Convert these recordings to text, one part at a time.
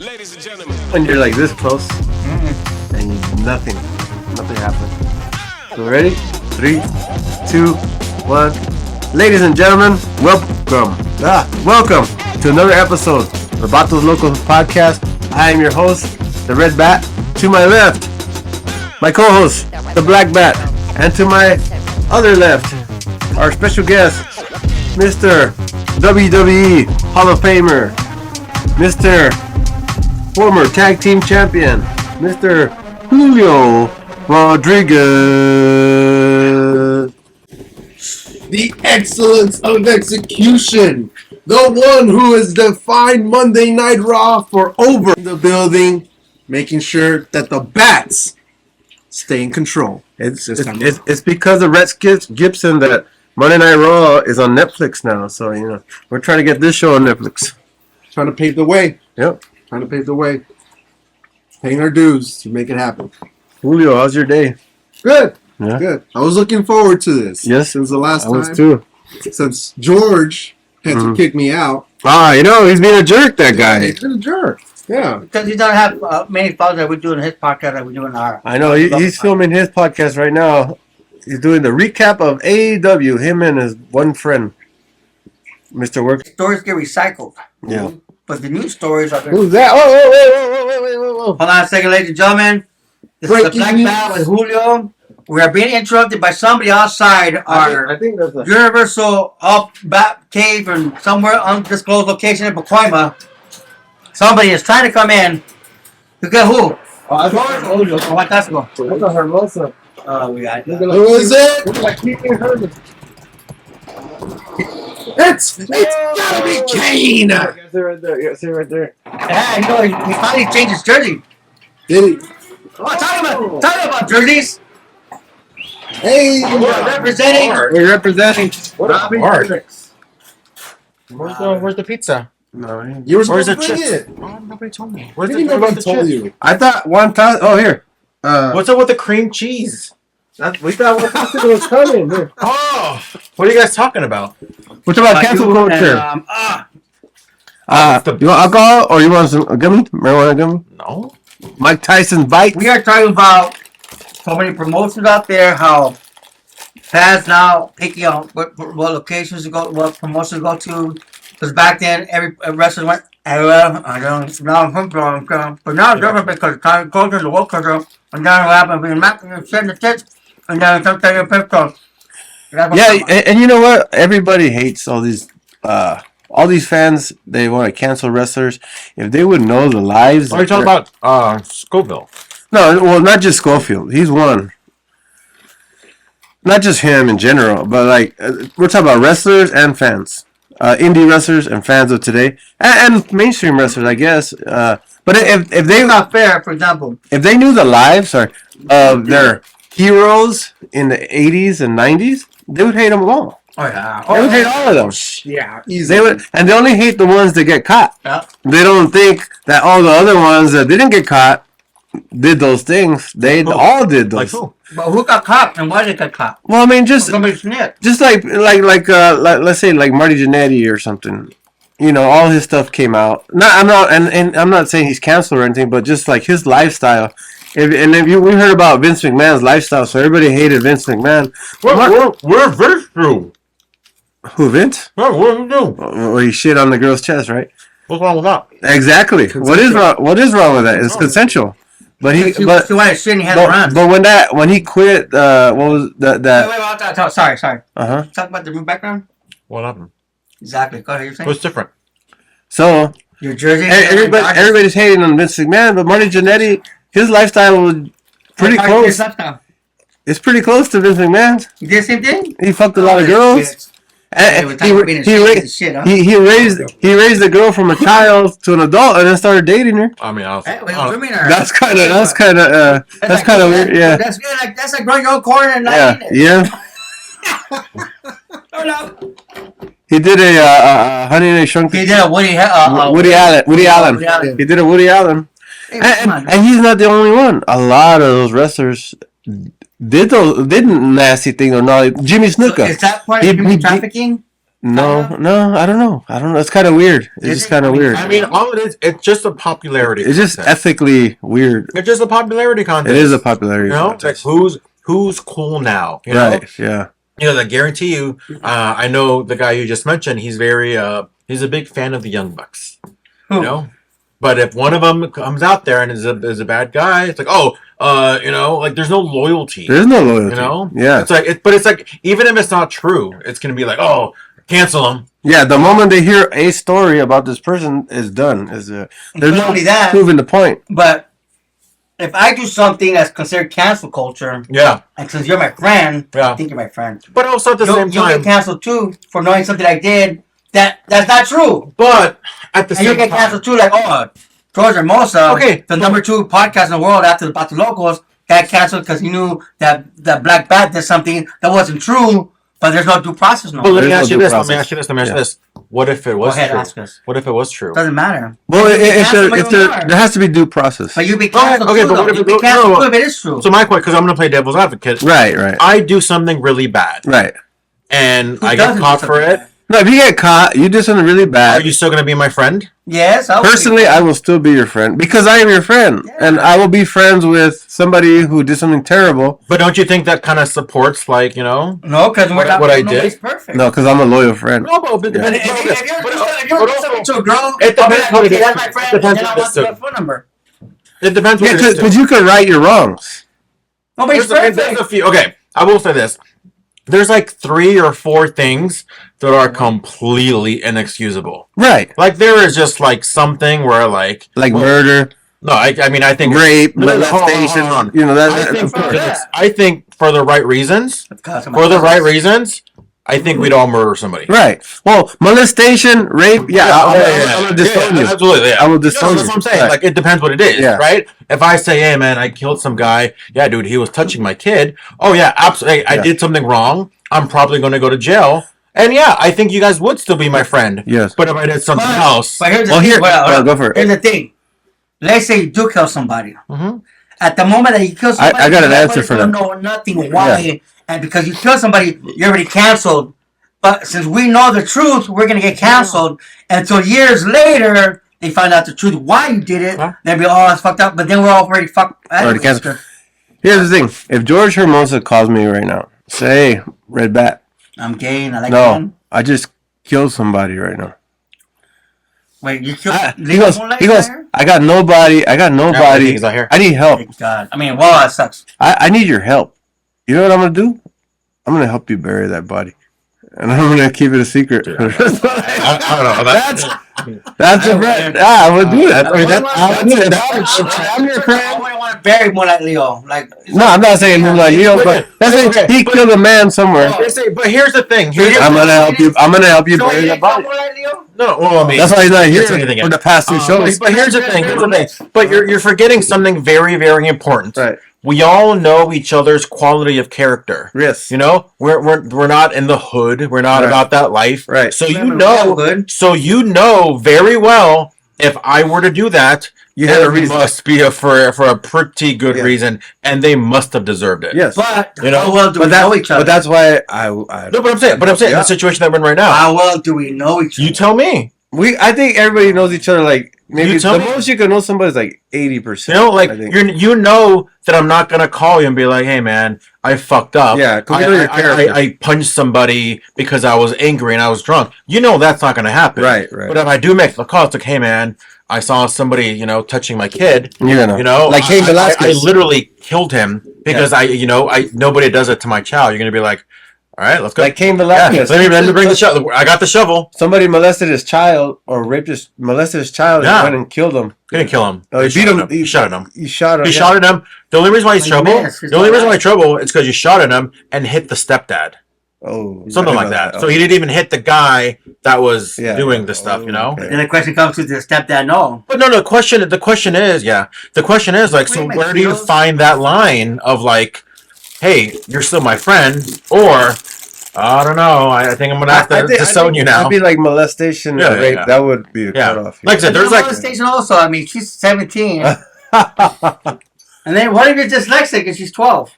Ladies and gentlemen, when you're like this close and nothing happens. So ready? 3, 2, 1. Ladies and gentlemen, welcome to another episode of the Batos Locos podcast. I am your host, the Red Bat. To my left, my co-host, the Black Bat, and to my other left, our special guest, Mr. WWE Hall of Famer, Mr. former tag team champion, Mr. Julio Rodriguez. The excellence of execution. The one who has defined Monday Night Raw for over the building, making sure that the Bats stay in control. It's because of Rex Gibson that Monday Night Raw is on Netflix now. So, we're trying to get this show on Netflix. Trying to pave the way. Yep. Trying to pave the way. Paying our dues to make it happen. Julio, how's your day? Good. Yeah. Good. I was looking forward to this. Yes. It was the last time. I was too. Since George had to kick me out. He's being a jerk, that guy. He's been a jerk. Yeah. Because he doesn't have many followers that we do in his podcast that we do in our. I know. He's filming his podcast right now. He's doing the recap of AEW, him and his one friend, Mr. Work. Stories get recycled. Yeah. But the new stories are. Who's that? Whoa. Hold on a second, ladies and gentlemen. This is the Black Bat with Julio. We are being interrupted by somebody outside our I think that's a... Universal up bat cave and somewhere undisclosed location in Pacoima. Somebody is trying to come in. You get who? that's George or Julio? Oh, that's go. That's a Hermosa. We got Who is it? It's gotta be Kane! Yes, right there. Yes, right there. Yeah, he finally changed his jersey. Did he? Oh, talking about jerseys. Hey! We're representing. We're representing. What a Art. Where's the pizza? No, You were Where's supposed to the bring chips? it. Oh, nobody told me. What do you mean nobody told you? I thought 1,000. Oh, here. What's up with the cream cheese? We thought 1,000 was coming. Here. Oh, what are you guys talking about? What's about cancel culture? You want alcohol or you want some gummy? Marijuana gummy? No. Mike Tyson's bike. We are talking about so many promotions out there. How fans now picking on what locations to go, what promotions to go to. Because back then, every wrestler went, I don't know, but now it's different because time culture, the world culture, and now what happened, we're not going to send the tits, and then something in pictures. Yeah, and you know what? Everybody hates all these fans. They want to cancel wrestlers. If they would know the lives. Are you talking about Scoville? No, well, not just Schofield. He's one. Not just him in general, but we're talking about wrestlers and fans. Indie wrestlers and fans of today, and mainstream wrestlers, I guess. But if they it's not fair, for example. If they knew the lives of their heroes in the 80s and 90s, they would hate them all. Oh, yeah. They would hate all of them. Yeah, They would, and they only hate the ones that get caught. Yeah. They don't think that all the other ones that didn't get caught did those things. They all did those. Like who? But who got caught and why did they get caught? Well, I mean, just Somebody snitched. like let's say like Marty Jannetty or something. All his stuff came out. I'm not saying he's canceled or anything, but just like his lifestyle. We heard about Vince McMahon's lifestyle, so everybody hated Vince McMahon. Where's Vince do? Who, Vince? What did he do? Well, he shit on the girl's chest, right? What's wrong with that? Exactly. What is wrong with that? It's consensual. But She wanted shit and he had to run. But when he quit, what was that? Wait, sorry. Uh-huh. Talk about the background. What happened? Exactly. Go ahead. You're saying What's different? So your jersey. everybody's hating on Vince McMahon, but Marty Jannetty, his lifestyle was pretty close. It's pretty close to Vince McMahon's. You did the same thing. He fucked a lot of girls. And he raised the girl from a child to an adult and then started dating her. I mean, That's kind of weird. Yeah. That's like growing your own corn and not eating it. Yeah. He did a Honey and I Shrunk. He did a Woody Allen. He did a Woody Allen. And he's not the only one. A lot of those wrestlers did nasty things or not. Jimmy Snuka. So is that part of human trafficking? No, I don't know. It's kind of weird. It's just kind of weird. I mean, all it is, it's just a popularity. It's just contest. ethically weird. It's just a popularity contest. It is a popularity You know, contest. like who's cool now? You know? Right? Yeah. You know, I guarantee you. I know the guy you just mentioned. He's very he's a big fan of the Young Bucks. You know, but if one of them comes out there and is a bad guy, it's like, oh, you know, like there's no loyalty. There's no loyalty. You know, yeah. It's like, but it's like even if it's not true, it's gonna be like, oh, cancel him. Yeah, the moment they hear a story about this person is done. There's no only that, proving the point. But if I do something that's considered cancel culture, Yeah, and since you're my friend, Yeah. I think you're my friend. but also at the same You'll time, get canceled too for knowing something I did that's not true. but at the And you'll same get time, canceled too, like, oh, George Hermosa, Okay. the number 2 podcast in the world after the Batos Locos, got canceled because he knew that Black Bat did something that wasn't true, but there's no due process no but more. let me There's ask no you due this. Let me process. ask you this. Let me ask you Yeah. this. What if it was Go ahead, true? ask us. What if it was true? Doesn't matter. Well, You can cancel if somebody there has to be due process. But you be canceled Okay, too, but though. what if You it be goes- canceled no, too if it is true. So my question, because I'm going to play devil's advocate. Right. I do something really bad, Right. and Who I get doesn't caught do for something it. bad? No, if you get caught, you did something really Are bad. you still going to be my friend? Yes. Personally, I will still be your friend because I am your friend, Yeah. and I will be friends with somebody who did something terrible. But don't you think that kind of supports, like, you know? No, because we're not. What I nobody's did? perfect. No, because I'm a loyal friend. No, but Yeah. And if you're doing something to a girl, It depends I'll be like, what it okay, is. that's my It friend, depends and then I what it want is, the too. phone number. It depends what Yeah, it is. because too. you can right your wrongs. Nobody's There's perfect. a few. Okay, I will say this. There's like 3 or 4 things that are completely inexcusable. Right. Like there is just like something where like Like well, murder, No, I mean I think rape, No, hold on, molestation. hold on. You know, I that think of course. Yeah. I think for the right reasons, I think we'd all murder somebody. Right. Well, molestation, rape, I'm gonna disown you. Absolutely, yeah. I will disown That's you. what I'm saying. Right. Like, it depends what it is, Yeah. right? If I say, hey, man, I killed some guy. Yeah, dude, he was touching my kid. Oh, yeah, absolutely. I Yeah. did something wrong. I'm probably going to go to jail. And, yeah, I think you guys would still be my friend. Yes. But if I did something else... But here's the Well, thing. here, Well, go for it. Here's the thing. Let's say you do kill somebody. Mhm. At the moment that you kill somebody, I got an answer nobody's for gonna that. know nothing why, and because you kill somebody, you're already canceled. But since we know the truth, we're gonna get canceled until years later they find out the truth why you did it. Huh? They'll be, oh, that's fucked up. But then we're already fucked. Already canceled. Here's the thing. If George Hermosa calls me right now, say, hey, Red Bat. I'm gay and I like No, men. I just killed somebody right now. Wait, you killed? He goes, I got nobody. he's not here. I need help. Thank God. I mean, well, that sucks. I need your help. You know what I'm going to do? I'm going to help you bury that body. And I'm going to keep it a secret. I don't know. That's a friend. I would do that. I mean, I'm your I friend. wouldn't want to bury more like Leo. Like, No, I'm not saying him like you, but that's it. He killed a man somewhere. But here's the thing. I'm gonna help you. I'm gonna help you so bury you that ain't fuck body. more like Leo? No, well, I mean... That's why he's not here Here's anything for the past 2 shows. But here's the thing. But you're forgetting something very, very important. Right. We all know each other's quality of character. Yes. You know, we're not in the hood. We're not Right. about that life. Right. So We're you in know. the hood. So you know very well if I were to do that, You had a it reason. must be for a pretty good Yeah. reason, and they must have deserved it. Yes. But You know, how well do we know each other? But that's why I No, but I'm saying, Yeah. the situation that we're in right now. How well do we know each other? You tell me. I think everybody knows each other. Like maybe You tell the me. most you can know somebody is like 80%. You know, like I think. you know that I'm not gonna call you and be like, "Hey, man, I fucked up. Yeah, 'cause I, you know your I, character. I punched somebody because I was angry and I was drunk." You know that's not gonna happen. Right. But if I do make the call, it's like, "Hey, man, I saw somebody, touching my kid. You're gonna, You know, like Cain I Velasquez. literally killed him because nobody does it to my child. You're gonna be like, all right, let's go. Like Cain Yeah, Velasquez. let me bring the shovel. I got the shovel. Somebody molested his child or molested his child Yeah. and went and killed him. Gonna kill him. Oh, he He beat shot him. at him. He shot at him. He shot him. He yeah. shot at him. The only reason why he's Like, trouble. missed. He's The only not reason why right. he's trouble is because you shot at him and hit the stepdad. Oh, Something like that. So he didn't even hit the guy that was Yeah. doing the stuff, Okay. Then the question comes to the stepdad, no. But no, the question is like, so Wait, where do you Maxfield? find that line of like, hey, you're still my friend, or I don't know, I think I'm gonna have to disown you now. That'd be like molestation Yeah, and rape. yeah. That would be a Yeah. cutoff. Like I said, there's like, molestation also. I mean, she's 17. And then what if you're dyslexic and she's 12?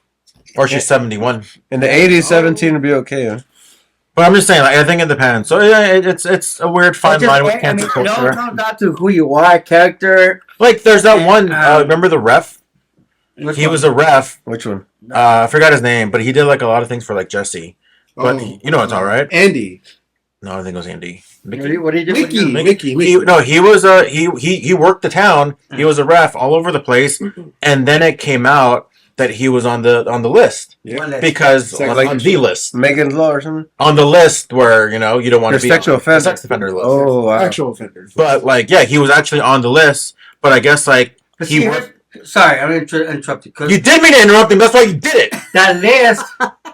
or she's 71. In the 80s, 17 would be okay. Huh? But I'm just saying, like, I think it depends. So yeah, it's a weird fine line with cancel it all culture. comes down to who you are, character. Like, there's that one. Remember the ref? He was a ref. Which one? I forgot his name, but he did like a lot of things for like Jesse. But you know it's all right. Andy. No, I think it was Andy. What did he do? Mickey. He was he worked the town. He was a ref all over the place, and then it came out that he was on the list because on the list, Megan's Law or something. On the list where you don't want to be sexual offender. Sex offender list. Oh, wow. Actual offenders. But like, yeah, he was actually on the list. But I guess like he. Sorry, I'm going to interrupt you. You did mean to interrupt him. That's why you did it. That list.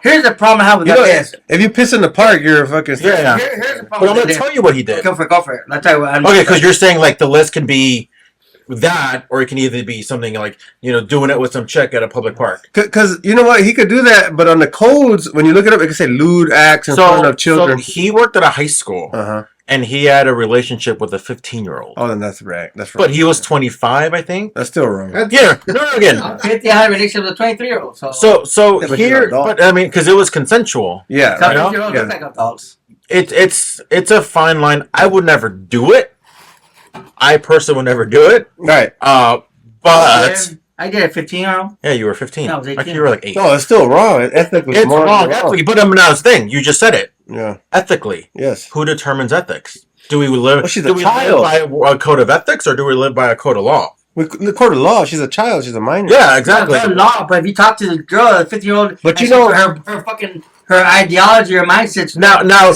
Here's the problem I have with that list. If you piss in the park, you're a fucking... Yeah. Here's the problem. But I'm going to tell you what he did. Go for it. I'll tell you what. Okay, because you're saying like the list can be that, or it can either be something like doing it with some chick at a public park. Because you know what, he could do that, but on the codes, when you look it up, it can say lewd acts in front of children. So he worked at a high school, and he had a relationship with a 15-year-old. Oh, then that's right. That's right. But he was 25, I think. That's still wrong. Yeah, no, again. 50 had a relationship with a 23-year-old. So here, but I mean, because it was consensual. Yeah, some 15-year-olds look like adults. It's a fine line. I would never do it. I personally would never do it. Right. But I did a 15-year-old. Yeah, you were 15. I was 18. Like you were like 8. No, it's still wrong. Ethically, it's wrong ethically. But now it's the thing. You just said it. Yeah. Ethically. Yes. Who determines ethics? Do we live? She's do a we child. live by a code of ethics, or do we live by a code of law? The court of law. She's a child. She's a minor. Yeah, exactly. It's law, but if you talk to the girl, the 50-year-old, but her ideology or mindset. Now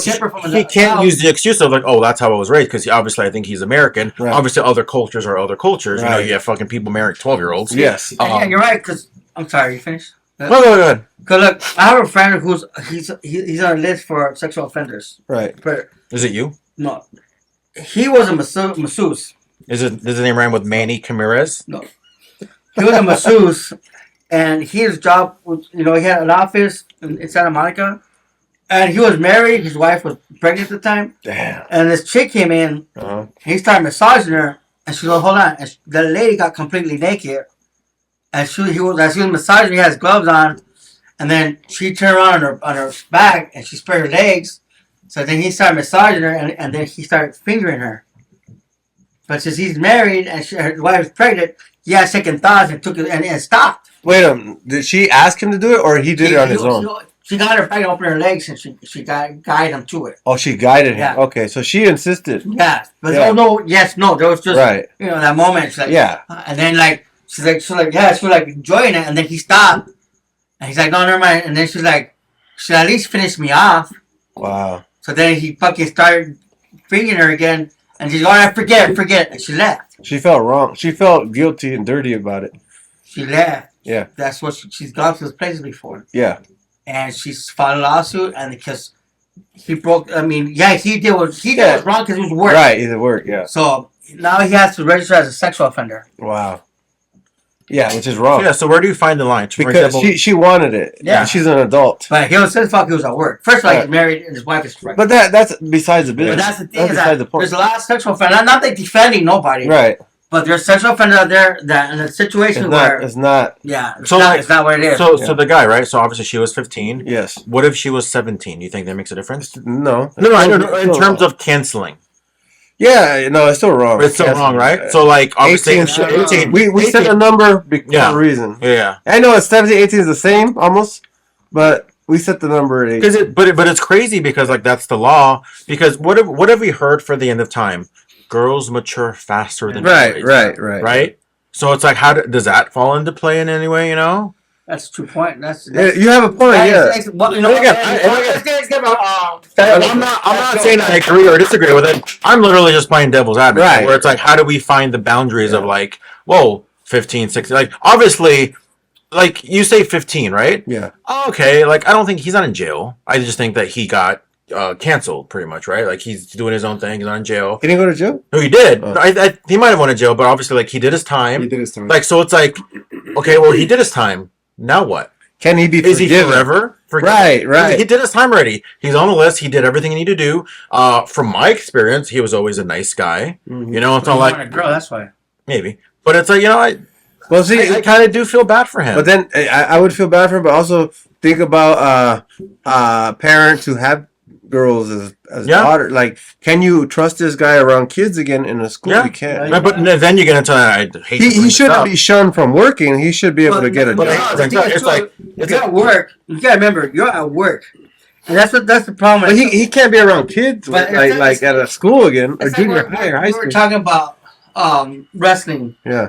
he can't use the excuse of like, oh, that's how I was raised, because obviously I think he's American. Right. Obviously, other cultures are other cultures. Right. You have fucking people marrying 12-year-olds. Yes. Yeah, you're right. Because I'm sorry, you finished. No, go ahead. Because look, I have a friend who's he's on a list for sexual offenders. Right. But is it you? No, he was a masseuse. Does his name rhyme with Manny Camirez? No, he was a masseuse, and his job was, he had an office in Santa Monica, and he was married. His wife was pregnant at the time. Damn. And this chick came in. He started massaging her, and she goes, "Hold on." And the lady got completely naked, and as he was massaging, he has gloves on, and then she turned around on her back, and she spread her legs. So then he started massaging her, and then he started fingering her. But since he's married and his wife is pregnant, he had second thoughts and took it and stopped. Wait a minute. Did she ask him to do it, or he did it on his own? She got her back, open her legs, and she guided him to it. Oh, she guided him. Yeah. Okay, so she insisted. Yeah, but there was just that moment. She's like, and then she was enjoying it, and then he stopped, and he's like, no, never mind, and then she's like, should at least finish me off. Wow. So then he fucking started fingering her again, and she's going, forget, and she left. She felt wrong. She felt guilty and dirty about it. She left. Yeah. That's what she's gone to those places before. Yeah. And she's filed a lawsuit, and because he broke, he did what was wrong because it was work. Right, it was work, yeah. So now he has to register as a sexual offender. Wow. Yeah, which is wrong. Yeah, so where do you find the line? For because example, she wanted it. Yeah. She's an adult. But he was fuck, he was at work. First of all, he's married and his wife is pregnant. But that's besides the business. But that's the thing, there's a lot of sexual offenders. Not like defending nobody. Right. But there's sexual offenders out there that in a situation where it's not. Yeah. It's not what it is. So the guy, right? So obviously she was 15. Yes. What if she was 17? You think that makes a difference? No. No. I don't know. In terms of canceling. Yeah, no, it's still wrong. It's still wrong, right? So obviously 18, we set a number for a reason. Yeah. I know it's 17, 18 is the same almost, but we set the number at 18. But it's crazy because that's the law. Because what have we heard for the end of time? Girls mature faster than boys. Right. So it's like, does that fall into play in any way? That's a true point. You have a point. I'm not saying I agree or disagree with it. I'm literally just playing devil's advocate. Right. Where it's like, how do we find the boundaries of 15, 16? Obviously, you say 15, right? Yeah. Okay. I don't think he's not in jail. I just think that he got canceled pretty much, right? He's doing his own thing. He's not in jail. He didn't go to jail? No, he did. Oh. He might have went to jail, but obviously, he did his time. So it's like, okay, well, he did his time. Now what? Can he be forgiven? Is he forever forgiven? Right. He did his time already. He's on the list. He did everything he needed to do. From my experience, he was always a nice guy. Mm-hmm. It's not like... a girl, that's why. Maybe. But it's like, I kind of do feel bad for him. But then, I would feel bad for him, but also think about parents who have girls as Yeah. daughter. Like, can you trust this guy around kids again in a school? Yeah. You can't. But then you get into I hate to bring He this shouldn't up. be shunned from working. He should be able to get a But job. the thing is, It's too, like- if you're at work, you gotta remember you're at work, and that's the problem. But he can't be around kids But like at a school again or It's like junior high or high we were school. talking about wrestling. Yeah,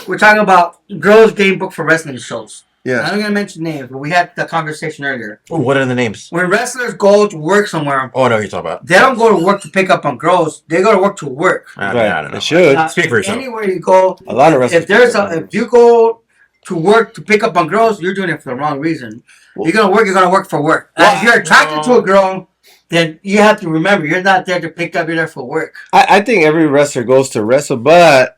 We're talking about girls getting booked for wrestling shows. yeah. I'm not gonna mention names, but we had the conversation earlier. Ooh, what are the names? When wrestlers go to work somewhere, Oh, I know what you're talking about. they don't go to work to pick up on girls. They go to work to work. I don't know. It should. Speak for yourself. Anywhere you go, A lot of wrestlers. if you go to work to pick up on girls, you're doing it for the wrong reason. You're gonna work for work. And if you're attracted to a girl, then you have to remember you're not there to pick up. You're there for work. I think every wrestler goes to wrestle, but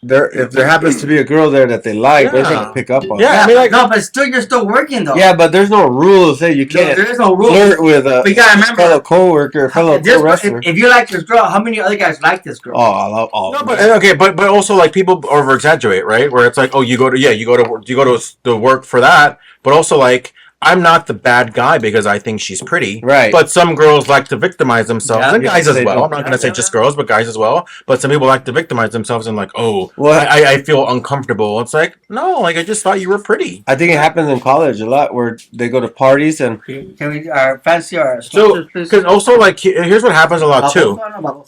if there happens to be a girl there that they like, they're Yeah. gonna pick up on. Yeah. I mean, like- no, but still, you're still working though. Yeah, but there's no rules that you There- can't there is no rule. flirt with But a you gotta remember, fellow coworker, fellow this- wrestler. if you like this girl, how many other guys like this girl? Oh, I love all. No, but okay, but also like people over exaggerate, right? Where it's like, oh, you go to work for that, but also like I'm not the bad guy because I think she's pretty, Right. But some girls like to victimize themselves, Yeah, and yeah, guys as they well. do. I'm not going to say Yeah, just yeah. girls, but guys as well. But some people like to victimize themselves and like, oh, Well- I feel uncomfortable. It's like, no, like I just thought you were pretty. I think it happens in college a lot where they go to parties and Can we fancy our So, sponsors, please? because also like here's what happens a lot too.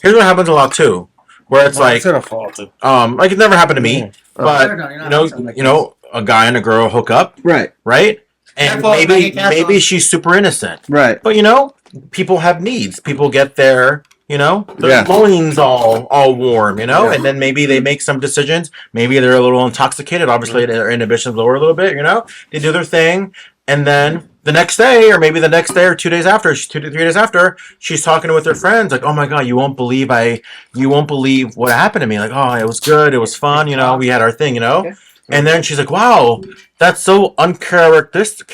Here's what happens a lot too, where it's like, gonna fall too. like it never happened to me, Yeah. but you know, a guy and a girl hook up, Right, right? And Careful, maybe careful. maybe she's super innocent. right. But you know, people have needs. People get their, you know, their Yeah. loins all warm, you know, Yeah. and then maybe they make some decisions. Maybe they're a little intoxicated. Obviously, their inhibitions lower a little bit. You know, they do their thing, and then the next day, or maybe the next day, or 2 days after, 2 to 3 days after, she's talking with her friends, like, "Oh my god, you won't believe what happened to me. Like, oh, it was good, it was fun. You know, we had our thing. You know." Okay. And then she's like, "Wow, that's so uncharacteristic."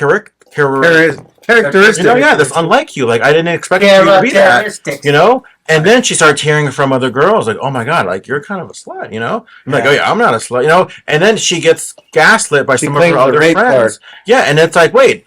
Characteristic. You know, yeah, that's unlike you. Like, I didn't expect you to be that. Characteristics. You know? And then she starts hearing from other girls, like, oh my god, like, you're kind of a slut, you know? I'm like, Yeah. oh yeah, I'm not a slut, you know? And then she gets gaslit by She some of claims her the other rape friends. Yeah, and it's like, wait,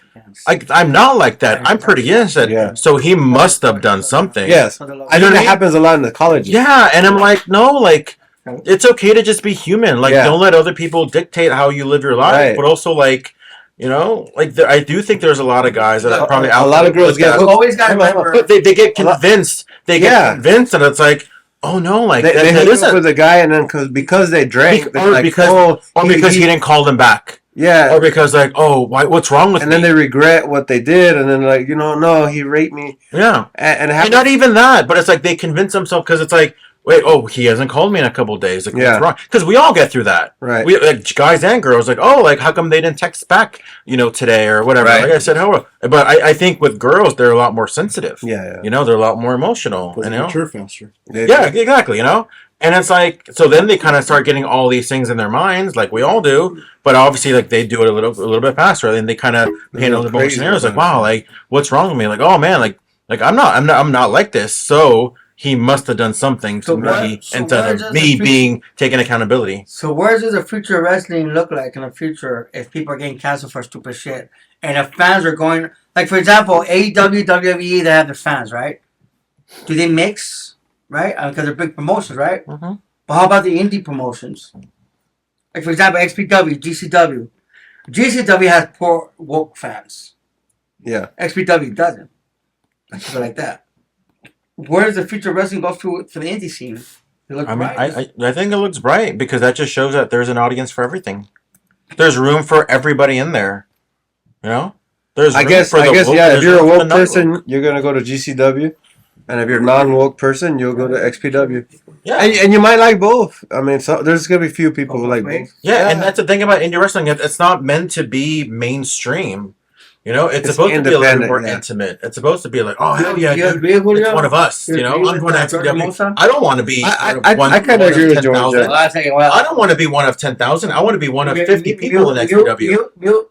I'm not like that. I'm pretty innocent. Yeah. So he must have done something. Yes, I know that happens a lot in the colleges. Yeah, and I'm like, no, like, it's okay to just be human. Like, Yeah. don't let other people dictate how you live your life. Right. But also, like, you know, like, I do think there's a lot of guys that are probably out a lot there of girls with get that. You always got to remember. But they get A lot- convinced. They get Yeah. convinced, and it's like, oh no, like They that hook up isn't, with a guy and then because they drank, they're or like, because oh, because he didn't call them back, yeah, or because like, oh, what's wrong with and me? then they regret what they did, and then like, no, he raped me, Yeah, and it and happens. not even that, but it's like they convince themselves because it's like, wait, oh, he hasn't called me in a couple of days. Like, Yeah. what's wrong? Because we all get through that. Right. We like guys and girls, like, oh, like how come they didn't text back, you know, today or whatever? Right. Like I said, hello. But I think with girls, they're a lot more sensitive. Yeah. You know, they're a lot more emotional. You know? faster. Yeah, exactly. You know, and it's like, so then they kind of start getting all these things in their minds, like we all do. But obviously, like they do it a little bit faster. And they kind of handle the crazy scenarios, like, about it. wow, like what's wrong with me? Like, oh man, like I'm not like this. So he must have done something to So me, what- so instead what of does me the- being taking accountability. So where does the future of wrestling look like in the future if people are getting canceled for stupid shit? And if fans are going, like for example, AEW, WWE, they have their fans, right? Do they mix, right? Because they're big promotions, right? Mm-hmm. But how about the indie promotions? Like for example, XPW, GCW. GCW has poor woke fans. Yeah. XPW doesn't. Like people like that. Where does the future of wrestling go for the indie scene? They look I mean, bright. I think it looks bright because that just shows that there's an audience for everything. There's room for everybody in there. You know, there's. I room guess, for the woke, yeah. If there's you're a room for the woke not person, you're gonna go to GCW, and if you're a non-woke person, you'll go to XPW. Yeah. And you might like both. I mean, so there's gonna be few people who like both. Yeah, and that's the thing about indie wrestling. It's not meant to be mainstream. You know, it's It's supposed to be a little independent, more yeah. intimate. It's supposed to be like, oh, hell yeah, Do you dude. agree, Julio? It's one of us. You know, agree I'm with going to Jordan XPW. Hermosa? I don't want to be I one kinda of agree with Jordan. 10,000. Well, I think, well, I don't want to be one of 10,000. I want to be one of 50 people in XPW.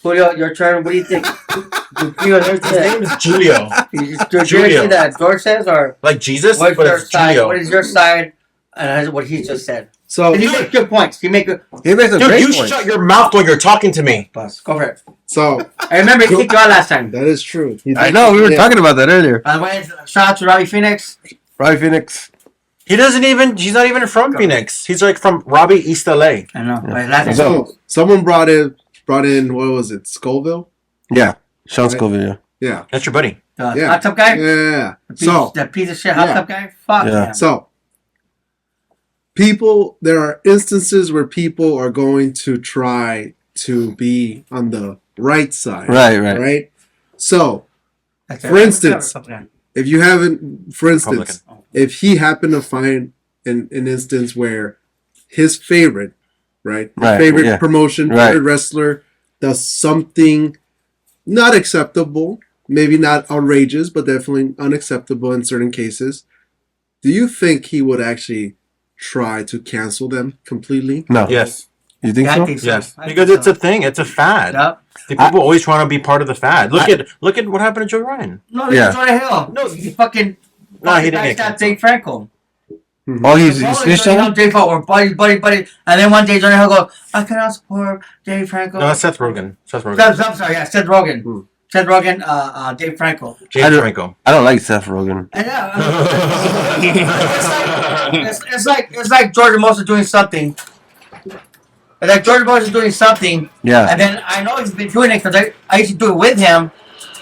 Julio, your turn. What do you think? Julio, there's His name is Julio. Julio. Julio. That George says, or Like Jesus, what's but your it's side? Julio. What is your side? And what he just said. So You make good points. You make good. He makes a Dude, great you point. shut your mouth when you're talking to me. Bus. Go for it. So I remember he kicked you out last time. that is true. I know, we were talking about that earlier. By the way, shout out to Robbie Phoenix. Robbie Phoenix. He's not even from Phoenix. He's like from Robbie, East LA. I know. Yeah. Right, last time. So someone brought in what was it? Scoville? Yeah. Sean Right. Scoville. Yeah. That's your buddy. The Yeah. hot tub guy. Yeah. That piece of shit hot Yeah. tub guy. Fuck Yeah. him. So there are instances where people are going to try to be on the right side. Right. Right? So That's for it. instance, if you haven't, for instance, if he happened to find an instance where his favorite, right, Right, favorite yeah. promotion, Right. favorite wrestler does something not acceptable, maybe not outrageous, but definitely unacceptable in certain cases, do you think he would actually try to cancel them completely? No. Yes. You think Yeah, so? I think so. Yes. I think Because it's so. a thing. It's a fad. Yep. The people always trying to be part of the fad. Look at what happened to Joey Ryan. No, Yeah. he's Jordan Hill. No, he fucking. No, he didn't get Got canceled. Dave Franco. Oh, he's Dave snitched on him? Franco, buddy. And then one day Jordan Hill goes, I cannot support Dave Franco. No, that's Seth Rogen. Seth Rogen. I'm sorry, yeah, Seth Rogen. Hmm. Seth Rogen, Dave Franco. James Franco. I don't like Seth Rogen. And yeah, it's like George Hermosa doing something. It's like George Hermosa doing something, Yeah. and then I know he's been doing it because I used to do it with him.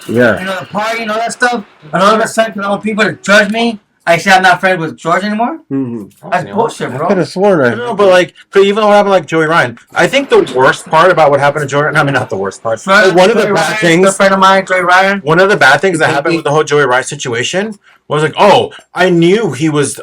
Yeah. You know, the party and all that stuff. And all of a sudden, I want people to judge me. I say I'm not friends with George anymore. Mm-hmm. That's bullshit, I bro. could have sworn I. No, but like, but even what happened like Joey Ryan, I think the worst part about what happened to Joey, I mean not the worst part, but one of the Joey bad Ryan, things, good friend of mine, Joey Ryan. one of the bad things that happened with the whole Joey Ryan situation was like, oh, I knew he was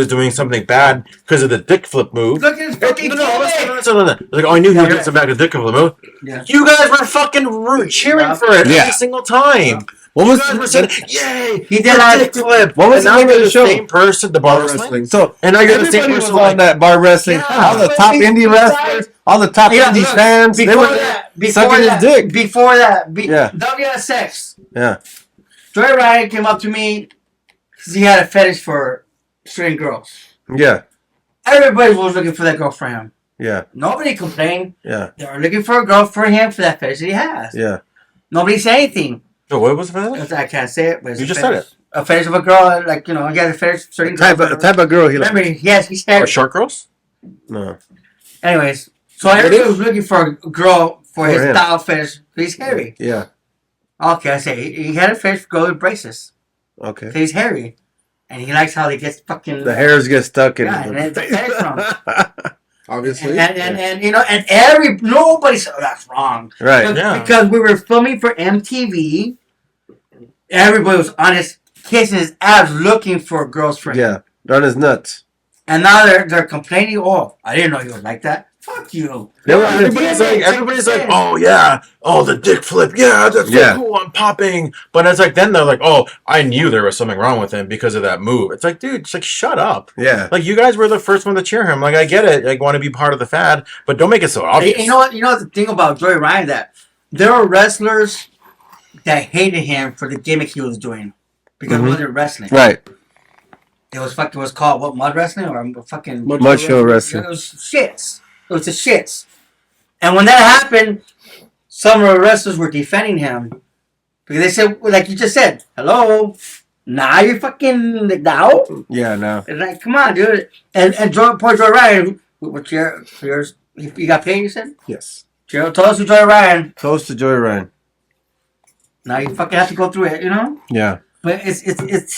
doing something bad because of the dick flip move. Look at his fucking No, teammate. no. Like, oh, I knew he was Yeah. doing something bad with the dick flip move. Yeah. You guys were fucking cheering Yeah. for it Yeah. every single time. What You was guys were saying, yay! He did the that. dick flip. What was And the now name you're of the show? Same person, the bar wrestling. So And now you're the same everybody was person. on Like, that bar wrestling. Yeah. All the top indie wrestlers, all the top Yeah, indie look, fans, they Before were that, sucking his dick. Before that, Yeah. WSX. Yeah. Joey Ryan came up to me because he had a fetish for straight girls. Yeah. Everybody was looking for that girl for him. Yeah. Nobody complained. Yeah. They were looking for a girl for him for that fetish that he has. Yeah. Nobody said anything. so what was it? I can't say it, but it's You a just fetish. said it. A fetish of a girl, like, you know, he has a fetish for certain girls. Type of girl he like. Remember, yes, he's Or hairy. short girls? No. Anyways, so everybody was looking for a girl for his him. style fetish. He's hairy. Yeah. Okay, I say he had a fetish for girls with braces. Okay. So he's hairy. And he likes how they get fucking... The hairs get stuck in. Yeah, and it's a fetish from him. Obviously. And you know, and nobody said, oh, that's wrong. Right. Yeah. Because we were filming for MTV. Everybody was on his kissing his abs looking for girls for him. Yeah. They're on his nuts. And now they're complaining, oh, I didn't know he was like that. Fuck you. Everybody's like, oh yeah, oh the dick flip, yeah, that's so Yeah. cool, I'm popping. But it's like then they're like, oh, I knew there was something wrong with him because of that move. It's like, dude, it's like shut up. Yeah. Like you guys were the first one to cheer him. Like I get it, like want to be part of the fad, but don't make it so obvious. You know what? You know the thing about Joey Ryan, that there were wrestlers that hated him for the gimmick he was doing because it wasn't wrestling. Right. It was called what, mud wrestling or fucking Mud show wrestling. It was shits. It was the shits. And when that happened, some of the wrestlers were defending him because they said, like you just said, hello, now you're fucking now. Yeah. No. It's like, come on, dude. And poor Joey Ryan, what's yours? You got paid, you said? Yes. Joe told us to Joey Ryan. Close to Joey Ryan. Now you fucking have to go through it, you know? Yeah. But it's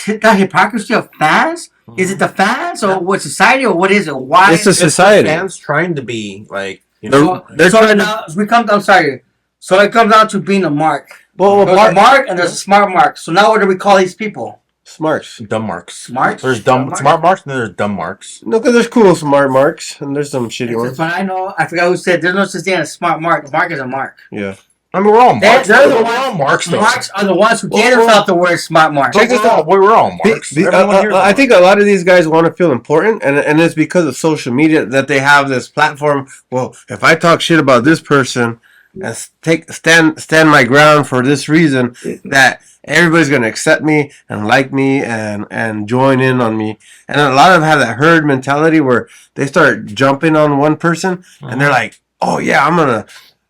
the hypocrisy of fans. Is it the fans or what society or what is it? Why? It's a It's the society. fans trying to be like, you know, They're so trying to. now we come down. Sorry. So it comes down to being a mark. Well, There's a mark and there's a smart mark. So now what do we call these people? Smarts. dumb marks. Smart. There's dumb smart marks and then there's dumb marks. No, because there's cool smart marks and there's some shitty That's ones. what I know. I forgot who said there's no such thing as a smart mark. A mark is a mark. Yeah. I mean, we're all marks. They're the We're ones- all marks, though. Marks are the ones who gave us out the word smart mark. But we're all marks. Everyone here's a I mark. think a lot of these guys want to feel important, and it's because of social media that they have this platform. Well, if I talk shit about this person, and stand my ground for this reason that everybody's gonna accept me and like me and join in on me. And a lot of them have that herd mentality where they start jumping on one person and they're like, oh yeah, I'm gonna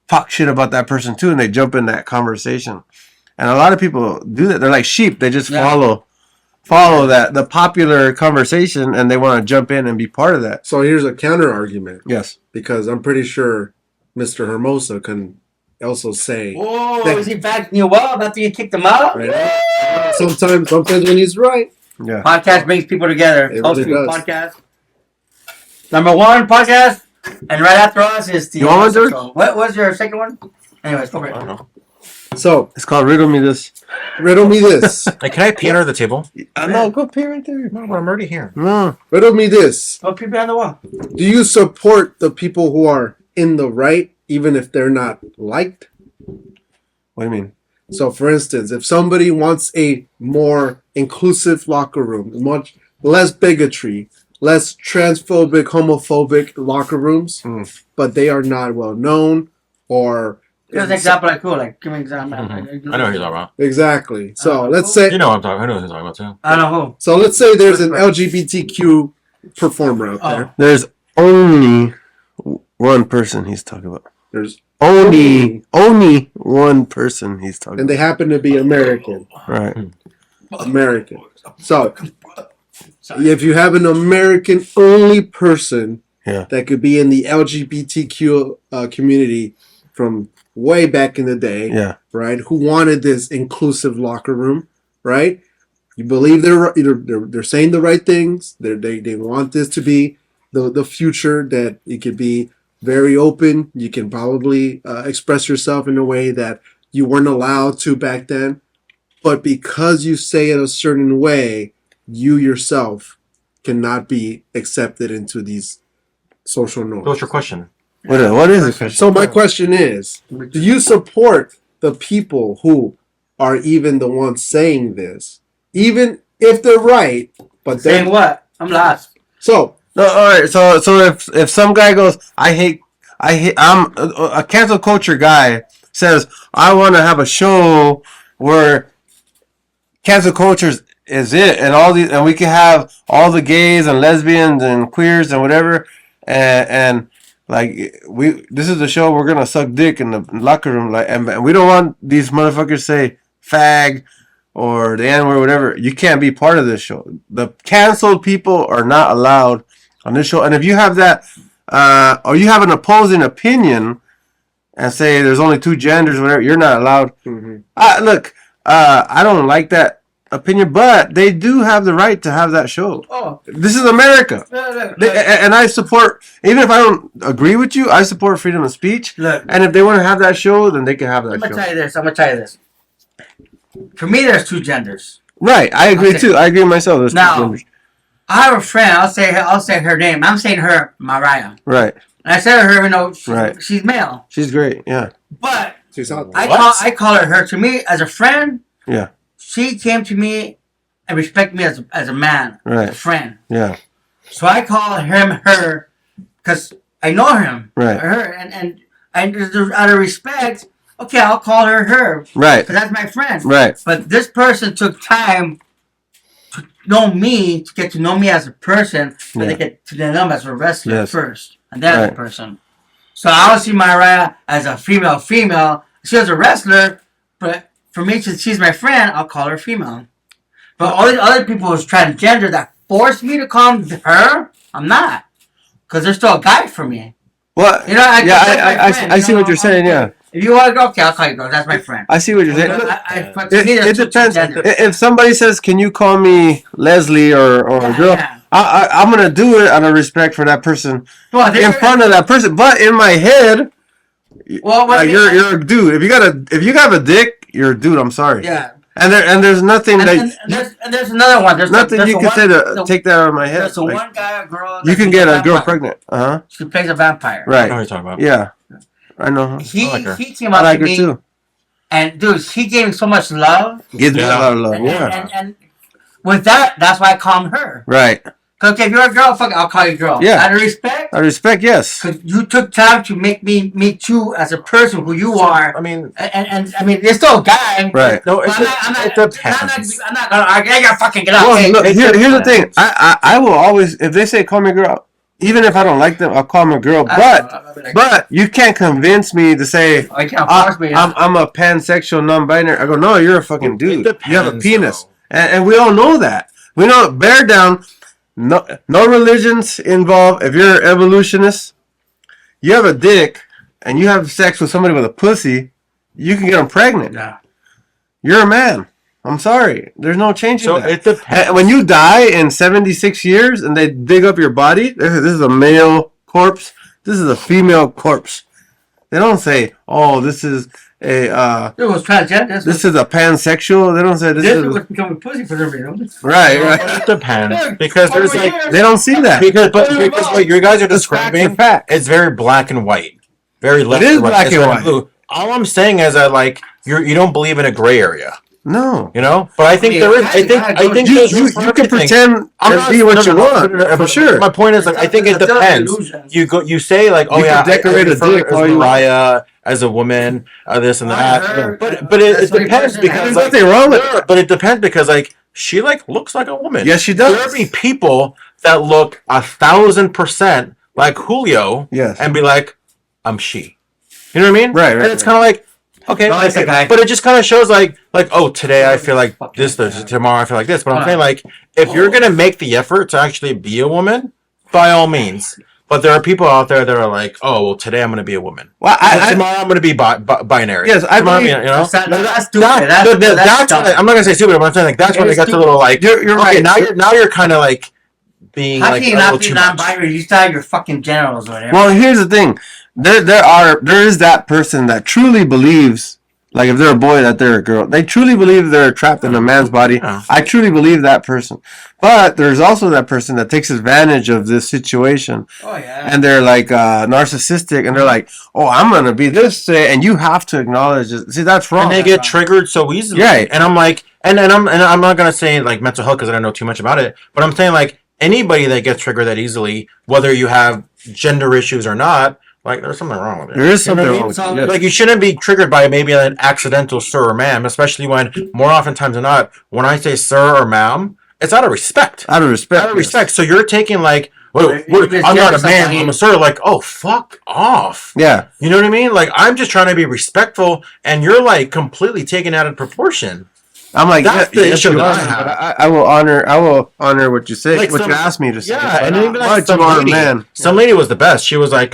talk shit about that person too, and they jump in that conversation. And a lot of people do that. They're like sheep. They just follow that the popular conversation, and they want to jump in and be part of that. So here's a counter argument. Yes, Because I'm pretty sure Mr. Hermosa can also say. Oh, is he backing you up after you kicked him out? Right? Sometimes when he's right. yeah. Podcast brings people together. It Host really does. podcast. Number 1 podcast, and right after us is the. You want one, George? What was your second one? Anyways, go for I it. don't know. So It's called Riddle Me This. riddle me this. Hey, can I pee under the table? No, go pee right there. No, I'm already here. No. Riddle me this. Go peep behind the wall. Do you support the people who are in the right, even if they're not liked? What do you mean? So, for instance, if somebody wants a more inclusive locker room, much less bigotry, less transphobic, homophobic locker rooms, but they are not well known or. Give us an example like who? Like, give me an example. I know who he's talking about. Exactly. So let's say. You know what I'm talking. I know who he's talking about too. I don't know who. So let's say there's an LGBTQ performer out there. There's only one person he's talking about. There's Only one person he's talking and they happen to be American. about. Right. American. So if you have an American only person Yeah. that could be in the LGBTQ community from way back in the day, Yeah. right? Who wanted this inclusive locker room, right? You believe they're saying the right things. They want this to be the future, that it could be very open. You can probably express yourself in a way that you weren't allowed to back then. But because you say it a certain way, you yourself cannot be accepted into these social norms. What's your question? What is it? So my question is, do you support the people who are even the ones saying this, even if they're right, but Saying they're what? I'm lost. so No, all right. So if some guy goes, I'm a cancel culture guy says, I want to have a show where cancel culture is it, and we can have all the gays and lesbians and queers and whatever, and like this is the show we're gonna suck dick in the locker room, like, and we don't want these motherfuckers to say fag or the N word, whatever. You can't be part of this show. The canceled people are not allowed on this show. And if you have that, or you have an opposing opinion and say there's only two genders, whatever, you're not allowed. Look, I don't like that opinion, but they do have the right to have that show. Oh. This is America. And I support, even if I don't agree with you, I support freedom of speech. Look. And if they want to have that show, then they can have that I'm show. gonna tell you this. For me, there's two genders. Right, I agree Okay. too. I agree myself. There's two Now, genders. I have a friend. I'll say her name. I'm saying her Mariah. Right, And I said her, Right. she's male. she's great. Yeah, But she's out there. I call her. To me, as a friend, yeah, she came to me and respect me as a man, Right. as a friend. yeah. So I call him her because I know him. Right. Her and out of respect, okay, I'll call her Right, because that's my friend. right, But this person took time to know me, to get to know me as a person, but they get to know me as a wrestler Yes. first, and then as a Right. person. So I don't see Mariah as a female. She was a wrestler, but for me, since she's my friend, I'll call her female. But all these other people who's transgender that forced me to call her, I'm not. Because they're still a guy for me. What? You know, that's my I friend, see you know, what you're saying. Yeah, If you want to go, okay, I'll call you girl. That's my friend. I see what you're saying. But to me, It there's two depends. genders. If somebody says, "Can you call me Leslie or Yeah, girl?" yeah. I'm gonna do it out of respect for that person Well, in front of that person. But in my head, Well, you're a dude. If you have a dick, you're a dude. I'm sorry. Yeah. And there's nothing And, that and there's another one. There's nothing there's you a can one, say to the- take that out of my head. There's a Like, one guy or girl. you that can plays get a girl vampire. pregnant. She plays a vampire. I know who Right. you're talking about. Yeah. I know her. He I like her. he came I up like to her me too. and dude, he gave me so much love. Gives me a Yeah. lot of love. And, Yeah. and with that, that's why I call him her. Right. Cause if you're a girl, fuck, I'll call you girl. Yeah. Out of respect. Out of respect, yes. Cause you took time to make me meet you as a person who you are. I mean, and I mean, you're still a guy. Right. no, But it depends. I'm not gonna argue. I gotta fucking get out. Well, Hey, look, it here's the depends. thing. I will always, if they say call me girl, even if I don't like them, I'll call them a girl. But you can't convince me to say I can't force me. I'm a pansexual, non-binary. I go, no, you're a fucking dude. You have a depends, penis, though. and we all know that. We know. Bear down. No religions involved. If you're an evolutionist, you have a dick, and you have sex with somebody with a pussy, you can get them pregnant. Yeah. You're a man. I'm sorry. There's no changing So that. it depends. And when you die in 76 years and they dig up your body, this is a male corpse. This is a female corpse. They don't say, "Oh, this is a It was transgender. this is a pansexual." They don't say this This is was becoming pussy for some reason. right. It depends because there's like They don't see that. because what you guys are It's facts describing, and facts. it's very black and white, very left. It is and right. black It's and red white. blue. All I'm saying is that like you don't believe in a gray area, No. you know. But I think there is. I think You, there's you, room for you can everything. pretend and be what you want, for but sure. My point is, like, I think it It's still an depends. illusion. You say like, oh You yeah, can decorate I a refer dick as all you want. Mariah as a woman, this and Why that. her? But it That's what depends he because There's like, nothing wrong with no, it. but it depends because like she like looks like a woman. Yes, she does. There'll be people that look 1,000% like Julio, Yes. and be like, I'm she. You know what I mean? Right, right, And it's right. kind of like, okay, No, it's a guy. but it just kind of shows like oh, today I feel like this, tomorrow I feel like this. But I'm saying like, if you're gonna make the effort to actually be a woman, by all means. But there are people out there that are like, oh, well, today I'm going to be a woman. Well, Tomorrow I'm going to be binary. Yes, I Tomorrow, believe- you know. That's stupid. That's what I'm not going to say stupid, but I'm saying like that's when it gets a little like. You're okay, right. now you're kind of like being How like can you a not little be too much. non-binary? You still have your fucking genitals or whatever. Well, here's the thing. There is that person that truly believes, like if they're a boy, that they're a girl. They truly believe they're trapped in a man's body. Yeah. I truly believe that person. But there's also that person that takes advantage of this situation. Oh yeah. And they're like narcissistic, and they're like, "Oh, I'm gonna be this," and you have to acknowledge it. See, that's wrong. And they get triggered so easily. Right. And I'm like, and I'm not gonna say like mental health because I don't know too much about it, but I'm saying like anybody that gets triggered that easily, whether you have gender issues or not, like there's something wrong with it. There is You know something what I wrong mean? with it. Yes. Like you shouldn't be triggered by maybe an accidental sir or ma'am, especially when more oftentimes than not, when I say sir or ma'am, it's out of respect. Out of respect. Out of respect. So you're taking like, Right. I'm not a man, Somebody- I'm a sir. Like, oh fuck off. Yeah. You know what I mean? Like I'm just trying to be respectful, and you're like completely taken out of proportion. I'm like, That's the yes, issue you that I are, have. but I will honor what you say, Like what some- you asked me to say. Yeah, and even Why like don't some you honor lady, man? some lady was the best. She was like,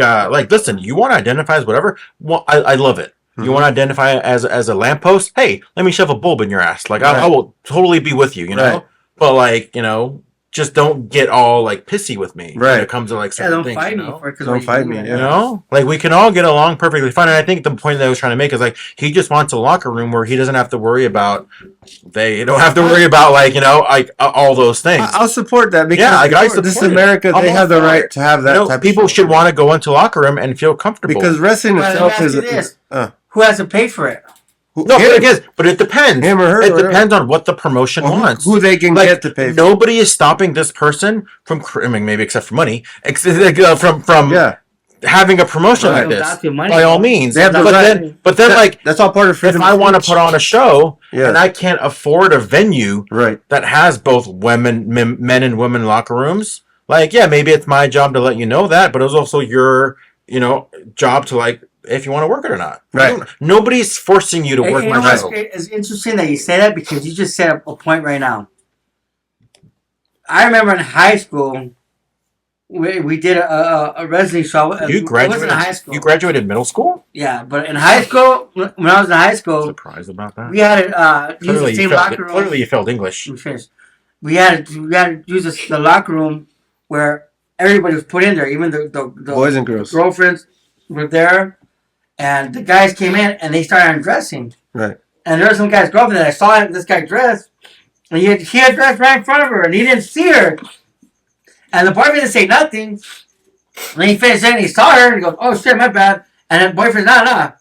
listen, you want to identify as whatever? Well, I love it. Mm-hmm. You want to identify as a lamppost? Hey, let me shove a bulb in your ass. Like I Right. will totally be with you. You know, Right. but like just don't get all like pissy with me when Right. it comes to like Yeah, certain don't things. fight You me know? for it. 'cause Don't what you fight do, me, man. yeah. You know, like we can all get along perfectly fine. And I think the point that I was trying to make is like he just wants a locker room where he doesn't have to worry about they don't have to worry about like like all those things. I'll support that because Yeah, like, I this is support it. America. I'm They all have the for right it. to have that type of People shit. should want to go into locker room and feel comfortable. because wrestling Well, let me itself ask is you this. Who has to pay for it? no, but it depends. Him or her, It whatever. depends on what the promotion wants. who they can Like, get to pay for. nobody is stopping this person from, I mean, maybe except for money, from Yeah, having a promotion Right. like this. Without your money, By all bro. means, They have the but right- then like that's all part of if freedom. I of want to speech. put on a show Yeah. and I can't afford a venue right, that has both men and women locker rooms, like yeah, maybe it's my job to let you know that, but it's also your job to like if you want to work it or not. Right. Nobody's forcing you to work You know my what's show. It's interesting that you say that because you just set up a point right now. I remember in high school, we did a wrestling show. You It wasn't graduated. in high school. You graduated middle school. Yeah, but in high school, when I was in high school, Surprised about that. we had to use Clearly, the you same failed, locker room. clearly you failed English. Let me finish. We had to use the locker room where everybody was put in there, even the boys and girls. girlfriends were there, and the guys came in and they started undressing. Right. And there was some guy's girlfriend that I saw this guy dressed, and he had dressed right in front of her, and he didn't see her. And the boyfriend didn't say nothing. And then he finished it, and he saw her, and he goes, "Oh shit, my bad." And then boyfriend, nah,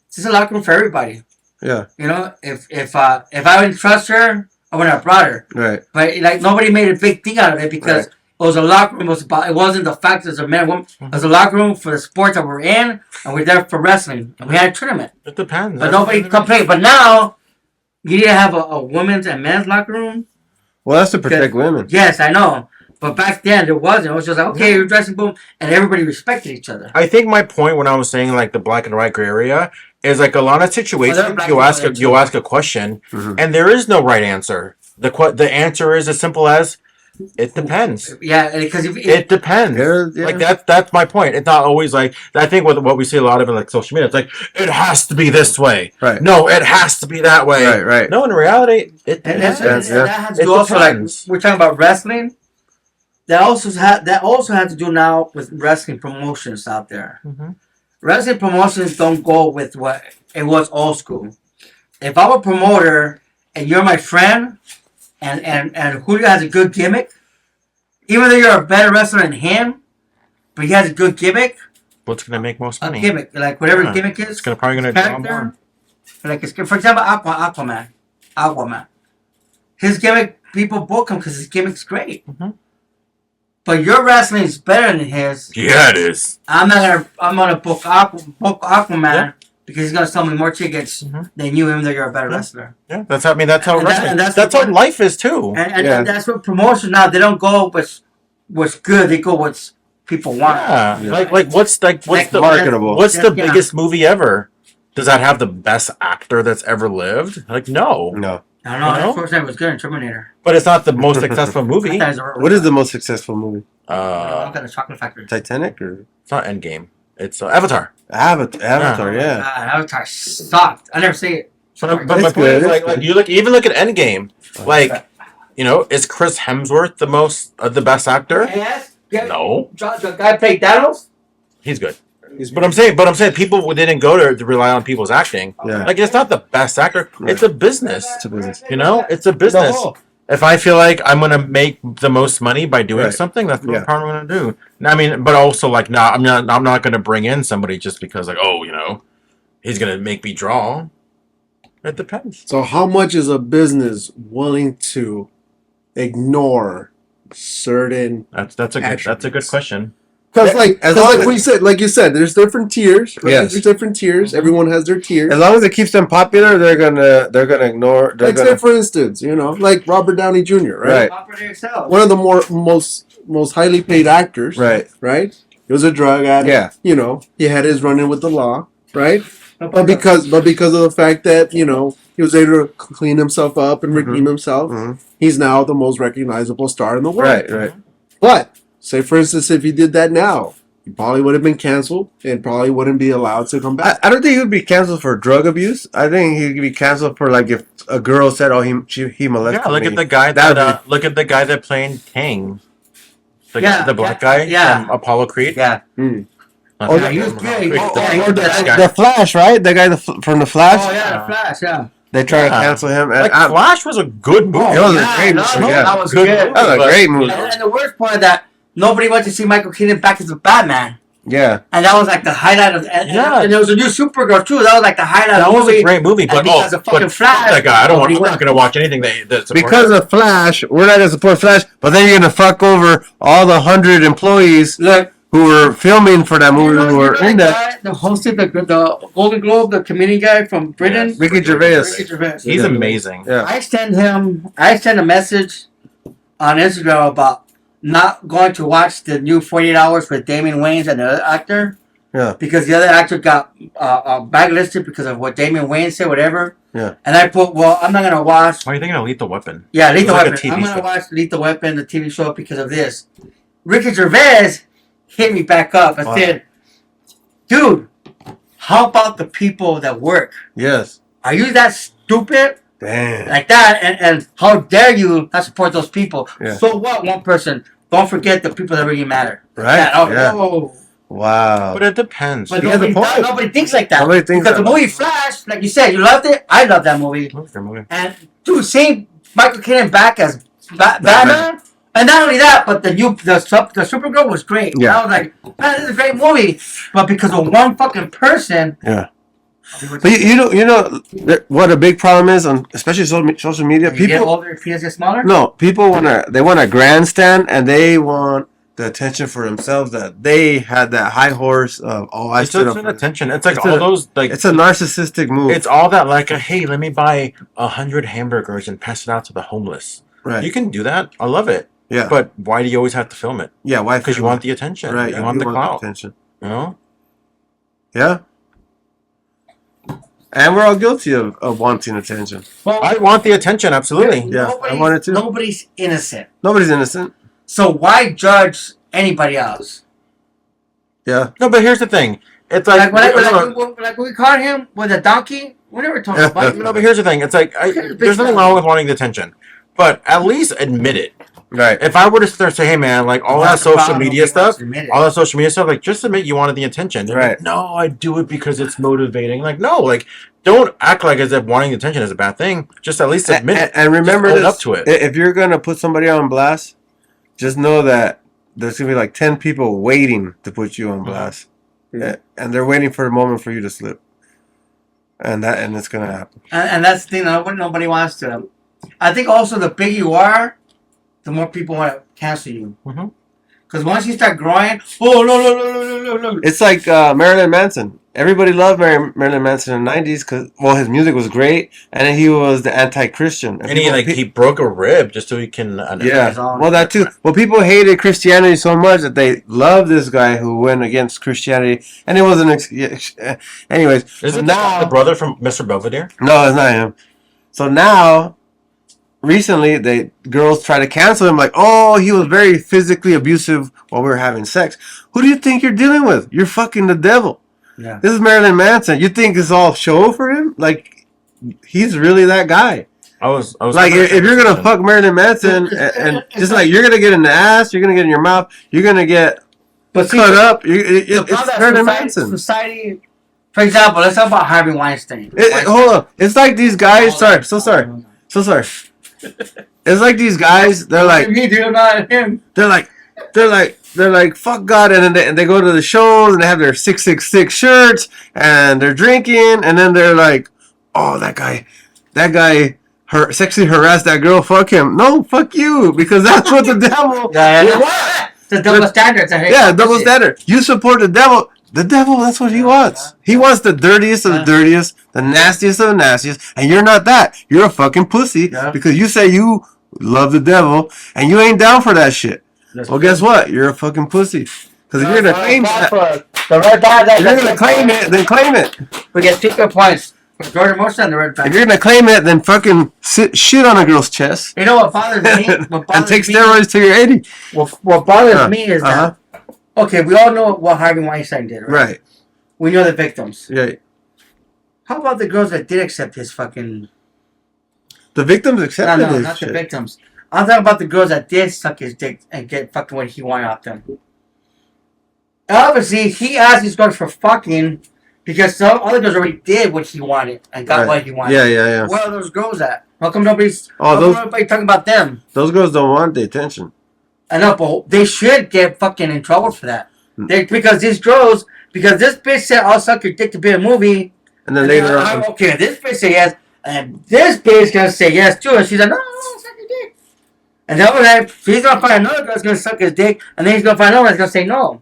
this is a locker room for everybody. Yeah, You know, if I didn't trust her, I wouldn't have brought her. right. But like nobody made a big thing out of it because Right. was a locker room. It wasn't the fact that it's a man, woman. It was a locker room for the sports that we're in, and we're there for wrestling. And we had a tournament. It depends. But nobody complained. But now, you need to have a women's and men's locker room. Well, that's to protect women. Yes, I know. But back then, there wasn't. It was just like, okay, you're dressing, boom, and everybody respected each other. I think my point when I was saying like the black and white gray area is like a lot of situations you'll ask a question and there is no right answer. The answer is as simple as it depends. Yeah, because it depends. Yeah. Like that's my point. It's not always like I think what we see a lot of in like social media. It's like it has to be this way. Right. No, it has to be that way. Right. No, in reality, it and depends. that has to also depends. like we're talking about wrestling. That also has to do now with wrestling promotions out there. Mm-hmm. Wrestling promotions don't go with what it was old school. If I'm a promoter and you're my friend, and Julio has a good gimmick, even though you're a better wrestler than him, but he has a good gimmick. What's gonna make most money? A gimmick, like whatever the gimmick is. It's probably gonna draw more. Like for example, Aquaman. His gimmick, people book him because his gimmick's great. Mm-hmm. But your wrestling is better than his. Yeah, it is. I'm gonna book Aquaman because he's gonna sell me more tickets than you, even though you're a better wrestler. Yeah, that's how wrestling. That's how life is too. And that's what promotion now. They don't go with what's good. They go what's people want. Yeah. Like what's the marketable? What's the biggest movie ever? Does that have the best actor that's ever lived? Like no. I don't know. That first time was good in Terminator. But it's not the most successful movie. What is the most successful movie? Look at the Chocolate Factory. Titanic or it's not Endgame. It's Avatar. Avatar, yeah. Avatar sucked. I never see it. But my point is like you look at Endgame. Like, you know, is Chris Hemsworth the best actor? Yes. No. The guy played Thanos. He's good. But I'm saying people didn't go to rely on people's acting. Yeah. Like it's not the best actor. Right. It's a business. It's a business. You know, it's a business. If I feel like I'm gonna make the most money by doing something, that's what I'm probably gonna do. I mean, but also like, I'm not gonna bring in somebody just because like, oh, you know, he's gonna make me draw. It depends. So, how much is a business willing to ignore certain? That's a good question. Because like you said, there's different tiers. Right? Yes. There's different tiers. Everyone has their tiers. As long as it keeps them popular, they're gonna ignore. Say for instance, you know, like Robert Downey Jr. Right. One of the most highly paid actors. Right. He was a drug addict. Yeah. You know, he had his run-in with the law. Right. But because of the fact that, you know, he was able to clean himself up and redeem himself, he's now the most recognizable star in the world. Right. But say, for instance, if he did that now, he probably would have been canceled and probably wouldn't be allowed to come back. I don't think he would be canceled for drug abuse. I think he'd be canceled for like if a girl said, "Oh, he molested me." Look at the guy that played Kang. The black guy from Apollo Creed. Yeah. He was good. The Flash, right? The guy from the Flash. Oh yeah, the Flash. Yeah. They try to cancel him. Like Flash was a good movie. It was a great movie. That was good. That was a great movie. And the worst part of that, nobody went to see Michael Keaton back as a Batman. Yeah. And that was like the highlight of and there was a new Supergirl too. That was like the highlight of the movie. That was a great movie, but because of fucking Flash. That guy, I'm not going to watch anything that because of Flash, we're not going to support Flash, but then you're going to fuck over all the 100 employees who were filming for that movie who were in that. The hosted the Golden Globe, the comedian guy from Britain. Ricky Gervais. He's amazing. Yeah. I sent a message on Instagram about not going to watch the new 48 Hours with Damon Wayans and the other actor. Yeah. Because the other actor got blacklisted because of what Damon Wayans said, whatever. Yeah. And I put, I'm not going to watch. Why are you thinking of Lethal Weapon? Yeah, Lethal Weapon. I'm going to watch Lethal Weapon, the TV show, because of this. Ricky Gervais hit me back up and said, dude, how about the people that work? Yes. Are you that stupid? Damn. Like that, and how dare you not support those people? Yeah. So what? One person. Don't forget the people that really matter. Right. Oh. Wow. But it depends. But nobody thinks like that. Nobody thinks because the movie Flash, like you said, you loved it. I love that movie. And dude, seeing Michael Keaton back as Batman, and not only that, but the Supergirl was great. Yeah. I was like, man, this is a great movie. But because of one fucking person, But you know what a big problem is on especially social media. If you get People older, penis get smaller. no people want to grandstand and they want the attention for themselves that they had that high horse of I It's stood just up. an attention. It's like It's all a- those like It's a narcissistic move. it's all that like hey, let me buy 100 hamburgers and pass it out to the homeless. Right. You can do that. I love it. Yeah. But why do you always have to film it? Yeah. Why? Because you want the attention. Right. You want the clout. attention. You know. Yeah. And we're all guilty of wanting attention. Well, I want the attention. Absolutely. Yeah, I want it too. Nobody's innocent. Nobody's innocent. So why judge anybody else? Yeah. No, but here's the thing. It's Like like, when we caught him with a donkey. We never talked about no, but here's the thing. It's like there's nothing wrong with wanting the attention, but at least admit it. Right. If I were to start say, hey man, like all that social media stuff, like just admit you wanted the attention. They're Right. Like, no, I do it because it's motivating. Like, no, like don't act like as if wanting the attention is a bad thing. Just at least admit it. And remember Just own this, up to it. If you're gonna put somebody on blast, just know that there's gonna be like 10 people waiting to put you on blast. Yeah. And they're waiting for a moment for you to slip. And it's gonna happen. And that's the thing that nobody wants to. I think also the bigger you are, the more people want to cancel you. Mhm. Because once you start growing, oh no. It's like Marilyn Manson. Everybody loved Marilyn Manson in the 90s because, well, his music was great, and then he was the anti-Christian. And he broke a rib just so he can. Yeah, well, that too. Well, people hated Christianity so much that they loved this guy who went against Christianity, and it wasn't. Anyways, Is it now the brother from Mr. Belvedere? no, it's not him. So now, recently, girls try to cancel him, like, oh, he was very physically abusive while we were having sex. Who do you think you're dealing with? You're fucking the devil. Yeah. This is Marilyn Manson. You think it's all show for him? Like, he's really that guy. I was Like, if you're gonna fuck Marilyn Manson, and just like you're gonna get in the ass, you're gonna get in your mouth, you're gonna get cut up. It's Marilyn Manson. Society, for example, let's talk about Harvey Weinstein. Hold on, it's like these guys. Sorry, so sorry. It's like these guys. They're like me, dude, not him. They're like fuck God, and then they go to the shows and they have their 666 shirts and they're drinking, and then they're like, oh, that guy, sexually harassed that girl. Fuck him. No, fuck you, because that's what the devil. The double standards. Yeah, double standard. You support the devil. The devil, that's what he wants. He wants the dirtiest of the dirtiest, the nastiest of the nastiest, and you're not that. You're a fucking pussy because you say you love the devil and you ain't down for that shit. Well, guess what? You're a fucking pussy. Because if you're gonna claim that, the red dot, if you're gonna claim it, then claim it. we get 2 points for George Hermosa and the red dot. If you're gonna claim it, then fucking shit on a girl's chest. You know what bothers me? And take steroids till you're 80. What bothers me is that, okay, we all know what Harvey Weinstein did, right? Right. We know the victims. Yeah. How about the girls that did accept his fucking... The victims accepted No, this not shit. the victims. I'm talking about the girls that did suck his dick and get fucking what he wanted off them. Obviously, he asked these girls for fucking because some other girls already did what he wanted and got what he wanted. Yeah. Where are those girls at? How come nobody's nobody talking about them? Those girls don't want the attention. I know, but they should get fucking in trouble for that. Because this bitch said, I'll suck your dick to be a movie. And then later on... Okay, this bitch said yes, and this bitch gonna say yes too, and she's like, no, suck your dick. And the other night, he's gonna find another girl that's gonna suck his dick, and then he's gonna find another one that's gonna say no.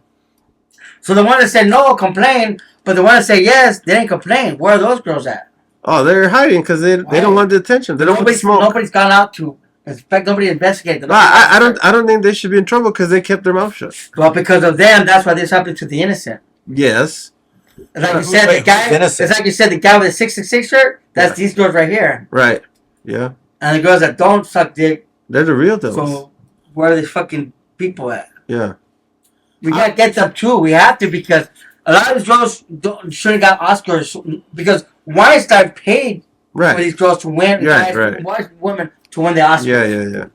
So the one that said no complained, but the one that said yes, they didn't complain. Where are those girls at? Oh, they're hiding because they don't want the attention. They don't want the smoke. Nobody's gone out to inspect. Nobody investigated them. I don't think they should be in trouble because they kept their mouth shut. Well, because of them, that's why this happened to the innocent. Yes. It's like you said, the guy. It's like you said, the guy with the 666 shirt. That's these girls right here. Right. Yeah. And the girls that don't suck dick. They're the real devils. So where are these fucking people at? Yeah. We gotta get them too. We have to, because a lot of these girls shouldn't got Oscars because Weinstein paid for these girls to win. Right. Women to win the Oscars. Yeah.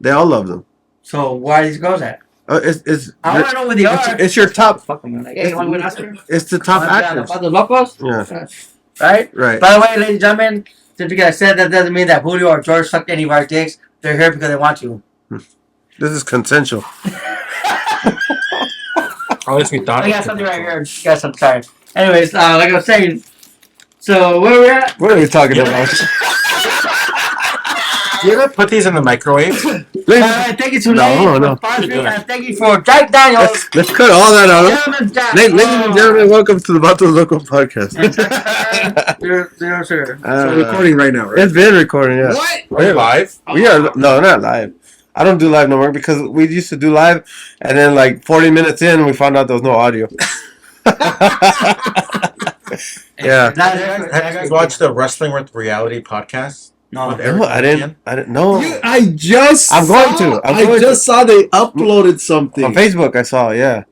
They all love them. So where are these girls at? I want to know where they are. It's your top. Hey, you want to win Oscar? It's the top actors. The Locos? Yeah. Right? Right. By the way, ladies and gentlemen, just because I said that doesn't mean that Julio or George sucked any of our dicks. They're here because they want to. This is consensual. At least we thought. I got something right here. Got some. Sorry. Anyways, like I was saying, So where we at? What are we talking Yeah. about? You ever put these in the microwave? Thank you to No, Lane no. for sponsoring, and thank you for Jack Daniels. Let's cut all that out. Gentleman's Jack. Ladies and gentlemen, welcome to the Batos Local podcast. Sir. We're recording right now, right? It's been recording, yeah. What? Are you live? We are no, not live. I don't do live no more because we used to do live, and then like 40 minutes in, we found out there was no audio. Yeah. Have you guys watched the Wrestling with Reality podcast? No, With Eric No, I didn't know. I just I'm going to. I'm going just saw they uploaded something. On Facebook, I saw, yeah.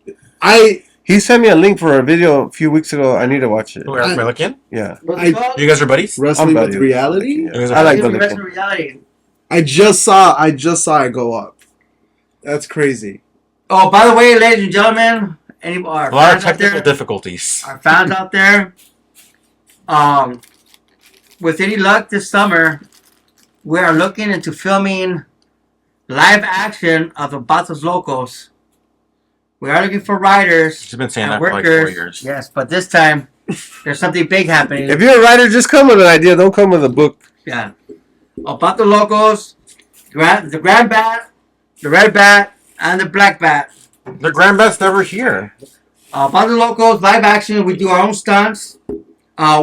I He sent me a link for a video a few weeks ago. I need to watch it. Who, Eric Milliken? Yeah. You guys are buddies? wrestling I'm with buddy. reality. You guys are I like buddies? the reality. I just saw it go up. That's crazy. Oh, by the way, ladies and gentlemen, any A our lot of fans out technical there, difficulties. our fans out there, with any luck this summer, we are looking into filming live action of the Batos Locos. We are looking for writers She's been saying and that for like workers. 4 years. Yes, but this time there's something big happening. If you're a writer, just come with an idea. Don't come with a book. Yeah. About the Locos, the Grand Bat, the Red Bat, and the Black Bat. The Grandbat's never here. About the Locos, live action, we do our own stunts.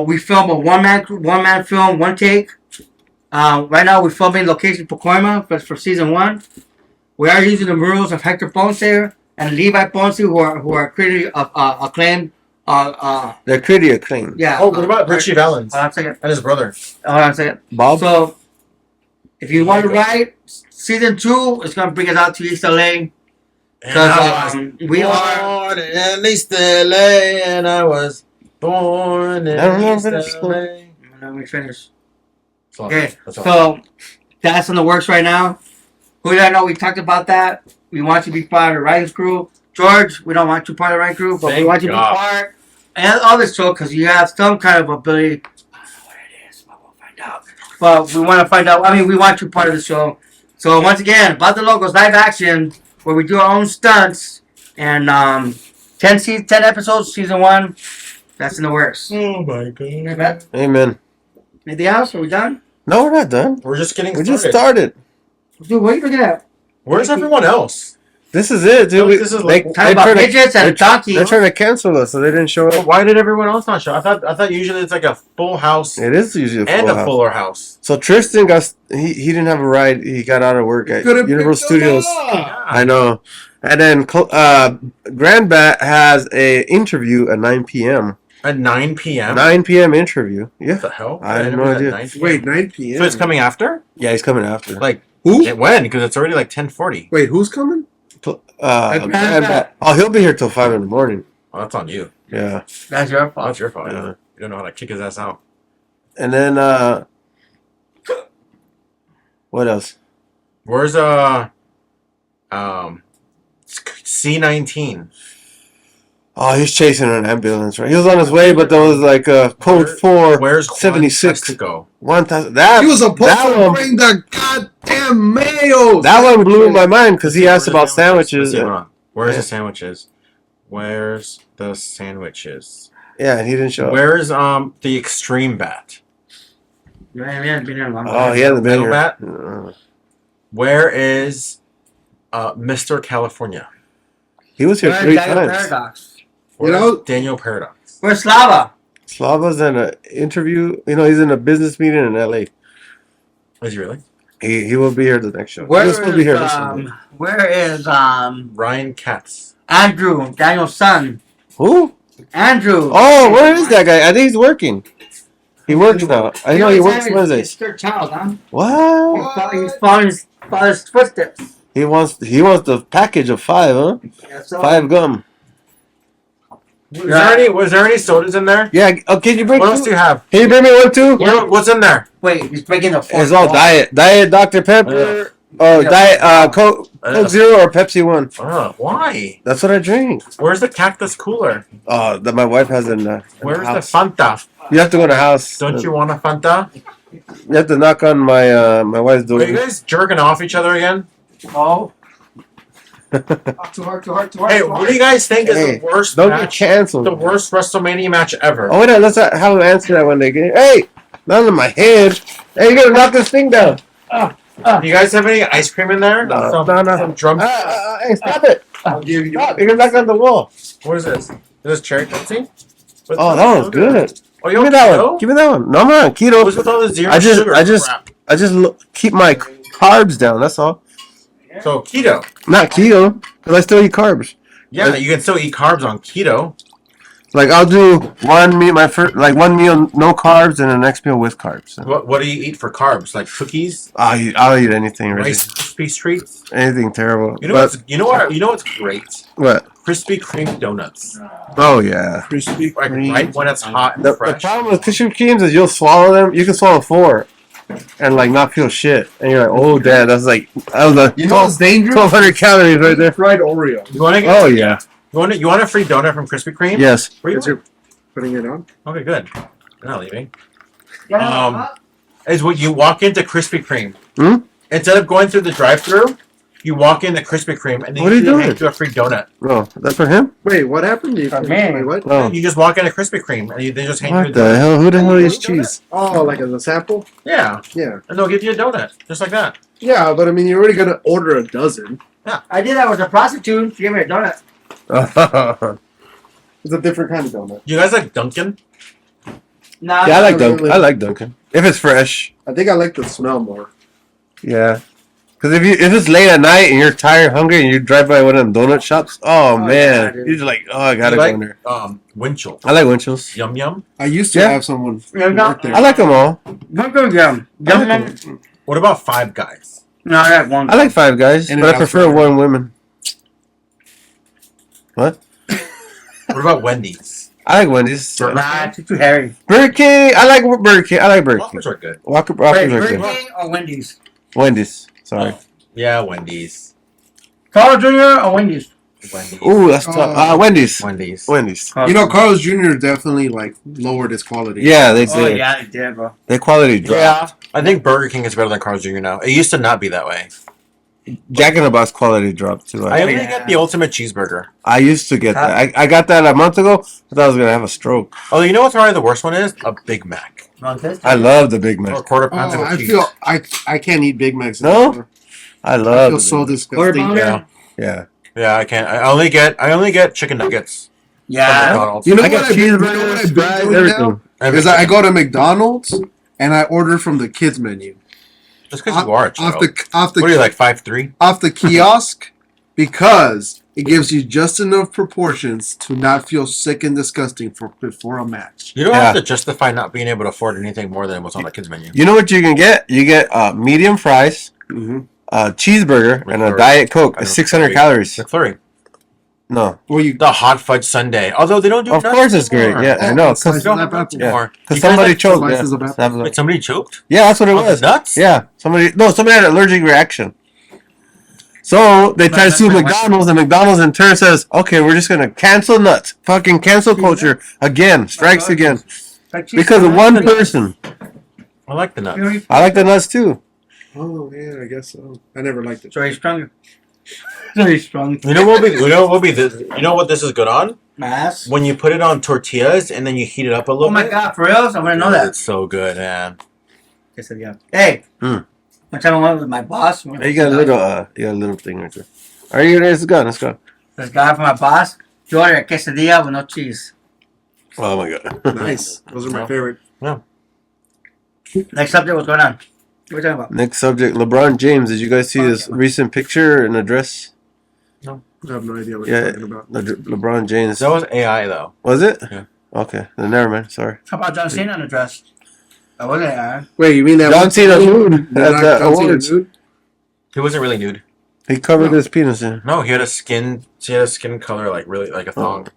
We film a one-man film, one take. Right now we're filming location Pacoima for season 1. We are using the murals of Hector Ponce and Levi Ponce, who are critically acclaimed. They're pretty acclaimed. Yeah. Oh, what about Richie Valens Hold on a second. and his brother? Hold on a second. Bob? So, if you want to write season 2, it's gonna bring us out to East LA. Because we are. born in East LA, and I was born in I don't know if East it's- LA. Let me finish. So, Okay, that's all. so that's in the works right now. Julio, I know we talked about that. We want you to be part of the writing crew. George, we don't want you part of the writing crew, but we Thank want you to be God. part and all this show because you have some kind of ability. I don't know what it is, but we'll find out. But we want to find out. I mean, we want you part of the show. So once again, about the Locos live action, where we do our own stunts, and 10 episodes, season 1. That's in the works. Oh my God. Amen. Anything else? Are we done? No, we're not done. We're just getting We started. just started. Dude, what are you looking at? Where's everyone else? This is it, dude. This is like- Talking about midgets and donkeys. They're trying to cancel us, so they didn't show up. Why did everyone else not show? I thought usually it's like a full house It is usually and full a house. fuller house. So Tristan he didn't have a ride. He got out of work at Could've Universal picked them Studios. up. I know. And then Grand Bat has a interview at 9 p.m. At 9 p.m. 9 p.m. interview. Yeah. What the hell? I had didn't no know it was idea. at 9 p.m. Wait, 9 p.m. So it's coming after? Yeah, he's coming after. Like Who? when? Because it's already like 10:40. Wait, who's coming? Grand Bat. Oh, he'll be here till 5 in the morning. Oh, that's on you. Yeah. That's your Oh, fault. that's your fault. Yeah. You don't know how to kick his ass out. And then what else? Where's C-19? Oh, he's chasing an ambulance, right? He was on his way, but there was like a code 4 Where's Juan 76. Testigo? 1,000. That He was supposed that to one, bring the goddamn mayo. that one blew my mind because he asked Where's the about sandwiches. Let's see, hold on. Where's Yeah. the sandwiches? Where's the sandwiches? Yeah, and he didn't show up. Where's the extreme bat? Man, man, been here long. Oh, he hasn't been Little here. bat? Where is Mr. California? He was here Where's 3 Daniel times. Paradox? Where's know- Daniel Paradox? Where's Slava? Slava's in an interview. He's in a business meeting in LA. Is he really? He will be here the next show. Where He's supposed to be here is, this Sunday. where is Ryan Katz. Andrew, Daniel's son? Who? Andrew. Oh, where is that guy? I think he's working. He works now. I know he works His Wednesdays. third child, huh? What? He's following his father's footsteps. He wants the package of 5, huh? Yeah, so, 5 gum. Was there any sodas in there? Yeah. Oh, can you bring? What else do you have? Can you bring me one too? What's in there? Wait, he's breaking the fourth It's all wall. diet. Diet Dr Pepper. Oh, Yeah. diet Coke Zero or Pepsi One. Why? That's what I drink. Where's the cactus cooler? Oh, that my wife has in the Where's the house. Fanta? You have to go to the house. Don't you want a Fanta? You have to knock on my my wife's door. Are you guys jerking off each other again? Oh, Too hard. Hey, what do you guys think is Hey, the worst don't get match? canceled. The worst WrestleMania match ever. Oh, wait, let's have them answer that when they get. Hey, none of my head. Hey, you gotta knock this thing down. Do you guys have any ice cream in there? No. Some drums. Hey, stop it. I'll give you. Stop. You're gonna knock on the wall. What is this? Is this cherry Pepsi? Oh, that one's good. Oh, Give me that one. Give me that one. No, I'm not keto. What's with all the zero I sugar just crap? keep my carbs down. That's all. So keto. Not keto, because I still eat carbs. Yeah, you can still eat carbs on keto. Like I'll do one meal, one meal no carbs, and the next meal with carbs. What do you eat for carbs? Like cookies, I'll eat anything. Really. Rice Krispie treats. Anything terrible. You know what's great? What? Krispy Kreme donuts. Oh yeah. Crispy Like Kreme. right when it's hot and The fresh. problem with Krispy Kremes is you'll swallow them. You can swallow 4, and like not feel shit. And you're like, oh dad, that was a You know what's dangerous? 1,200 calories right there. Fried Oreo. You want to get? Oh yeah. You want a free donut from Krispy Kreme? Yes. Where you Is it putting it on? Okay, good. You're not leaving. Is what you walk into Krispy Kreme. Hmm? Instead of going through the drive-through, you walk into Krispy Kreme and then What are you hand doing? you a free donut. Oh, that's for him. Wait, what happened? man. Wait, what? Oh. You just walk into Krispy Kreme and they just hand you a What the donut. hell? Who the hell eats cheese? Oh, like as a sample? Yeah, Yeah. and they'll give you a donut just like that. Yeah, but I mean, you're already gonna order a dozen. I did that with a prostitute. She gave me a donut. It's a different kind of donut. You guys like Dunkin'? Nah, Yeah, I like not Dunkin'. really. I like Dunkin'. If it's fresh. I think I like the smell more. Yeah. Because if it's late at night and you're tired, hungry, and you drive by one of them donut shops, oh yeah, man, dude. you're just like, oh, I gotta You go like in there. Winchell. I like Winchell's. Yum yum. I used to Yeah. have someone Yeah, work there. I like them all. Don't go yum. I like Yum. 'em. What about Five Guys? No, I got one. I like Five Guys, In but and I out prefer fryer. one women. What? What about Wendy's? I like Wendy's. Nah, it's too hairy. Burger King. I like Burger King. I like Burger King. Whoppers are good. Whoppers Wait, are Burger good. King or Wendy's? Wendy's. Sorry. Yeah, Wendy's. Carl Jr. or Wendy's? Wendy's. Ooh, that's tough. Wendy's. Wendy's. Wendy's. You know, Carl's Jr. definitely like lowered his quality. Yeah, they Oh did. yeah, they did, bro. Their quality dropped. I think Burger King is better than Carl's Jr. now. It used to not be that way. Jack in the Box quality dropped too. I only yeah. get the ultimate cheeseburger. I used to get that. I got that a month ago. I thought I was gonna have a stroke. Oh, you know what's probably the worst one is? A Big Mac. I love the Big Or a Mac. quarter pound Oh, of I cheese. feel I can't eat Big Macs No? anymore. I I love. feel the so Big disgusting. Yeah. Mac. Yeah, I can't. I only get chicken nuggets. From Yeah. McDonald's. You know I what got I've been- you know cheeseburgers, what I've been fries, doing everything. now? Is I go to McDonald's and I order from the kids menu Just because you are a off child. the What are you, like 5'3"? off the kiosk because it gives you just enough proportions to not feel sick and disgusting before a match. You don't Yeah. have to justify not being able to afford anything more than what's on the kids menu. You know what you can get? You get medium fries, Mm-hmm. a cheeseburger, and a McFlurry. Diet Coke. I It's know 600 McFlurry. calories. McFlurry. No, Well, you The hot fudge sundae. Although they don't do of nuts course it's great. anymore. Yeah, I Oh, know. it's like- They don't have Yeah. nuts anymore. Because You guys somebody like choked. slices of apple? Wait, somebody choked? Yeah, that's what it Off was. the nuts? Yeah, somebody had an allergic reaction. So they try to sue McDonald's, and McDonald's in turn says, "Okay, we're just gonna cancel nuts. Fucking cancel culture again. Strikes again because of one person." I like the nuts. I like the nuts too. Oh yeah, I guess so. I never liked it. So he's strong. So he's strong. You know what? You know what this is good on? Mass. When you put it on tortillas and then you heat it up a little Oh my bit. god, for reals? I want to know that. It's so good, man. I said, yeah. Hey. Hmm. One time I went with my boss. Hey, you got a little thing right there. Are you ready? Let's go. Let's go. This guy from my boss, he ordered a quesadilla with no cheese. Oh my god. Nice. Those are my favorite. Next subject, what's going on? What are we talking about? Next subject: LeBron James. Did you guys see his recent picture and address? I have no idea what Yeah. you're talking about. LeBron James. That was AI though. Was it? Yeah. Okay. Then never mind. Sorry. How about John Cena on the dress? I wasn't there. Wait, you mean that John one- Cena nude Not at the John Cena awards. nude? He wasn't really nude. He covered his penis in. No, he had a skin. He had a skin color like really like a thong.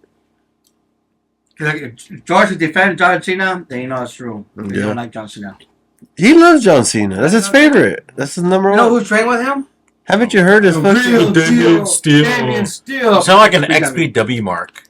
Like, if George would defend John Cena, then you know it's true. You Yeah. don't like John Cena. He loves John Cena. That's his favorite. That's his number You one. know who trained with him? Haven't you heard his fucking? Damian Steele. Damian Steele. You sound like an XPW mark.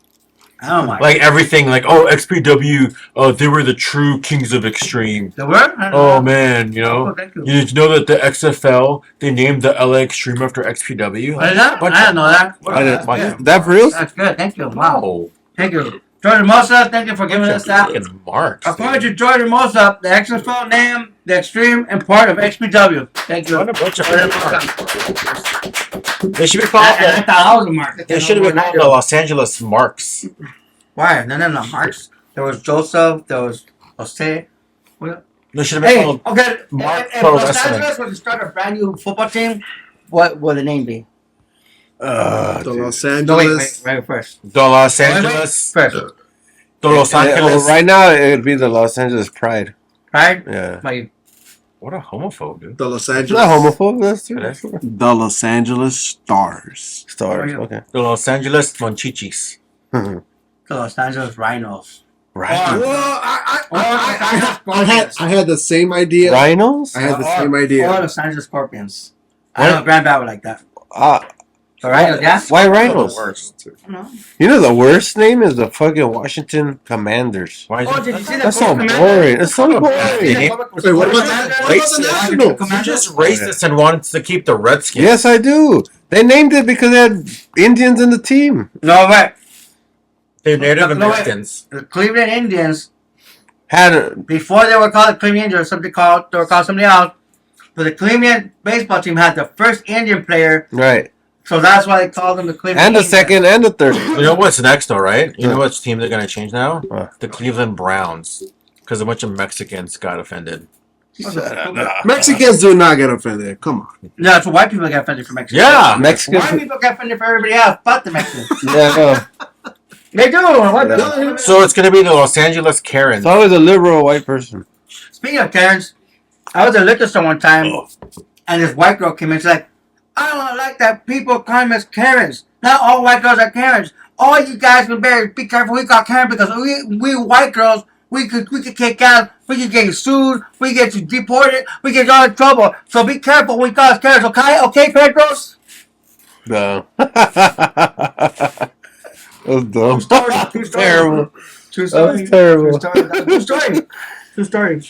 Oh my. Like everything, like XPW, they were the true kings of extreme. The word? I don't Oh know. man, you know. Oh, thank you. Did you know that the XFL they named the LA Extreme after XPW? I didn't know that. I didn't- That's good. that for real? That's good. Thank you. Wow. Wow. Thank you. George Hermosa, thank you for giving us that. Fucking marks. According to George Hermosa, the XFL name, the Extreme, and part of XPW. Thank you. What a bunch of They should be And called. I thought I was a mark. They should have been called the Los Angeles Marks. Why? No, Marks. There was Joseph. There was Jose. They should have been Hey, called. okay. Mark If Pro Los Wrestling. Angeles was to start a brand new football team, what would the name be? The Los No, Angeles. wait first. The Los Angeles. First, The Los Angeles. Right now, it would be the Los Angeles Pride. right? Yeah. Like, What a homophobe, dude. The Los It's Angeles. not homophobe. That's true. It is. The Los Angeles Stars. Stars. Oh, Okay. The Los Angeles Monchichis. the Los Angeles Rhinos. Rhinos. Well, Scorpions. I had the same idea. Rhinos? I had the Or- same Or idea. Los Angeles Scorpions. I know Grand Bat would like that. Uh, The Rhinos, yeah? why Rhinos? Worst. I don't know. You know the worst name is the fucking Washington Commanders. Why is Oh, it? did you see that? That's so Coach Commander? boring. It's so Did you boring. see that Coach Wait, what about Commander? the- what about the Nationals? You're just racist and wanted to keep the Redskins. Yes, I do. They named it because they had Indians in the team. No, wait. They're Native No, wait. Americans. The Cleveland Indians, Had before they were called the Cleveland Indians, they were called something else. But the Cleveland baseball team had the first Indian player, right, so that's why they called them the Cleveland and the Indians. second and the third. You know what's next, though, right? You know which team they're going to change now? What? The Cleveland Browns. Because a bunch of Mexicans got offended. Mexicans do not get offended. Come on. No, that's what white people get offended for Mexico. Yeah. Mexicans. White people get offended for everybody else, but the Mexicans. Yeah, no. They do. White people. So it's going to be the Los Angeles Karens. It's always a liberal white person. Speaking of Karens, I was at a liquor store one time, and this white girl came in. She's like, I don't like that people call me as Karens. Not all white girls are Karens. All you guys can be careful. We got Karen because we white girls, we could kick out. We could get you sued. We could get you deported. We could get you all in trouble. So be careful when we call us Karens, okay? Okay, Pedros? No. That was dumb. True story. Terrible. True That story. was terrible. True story. True story.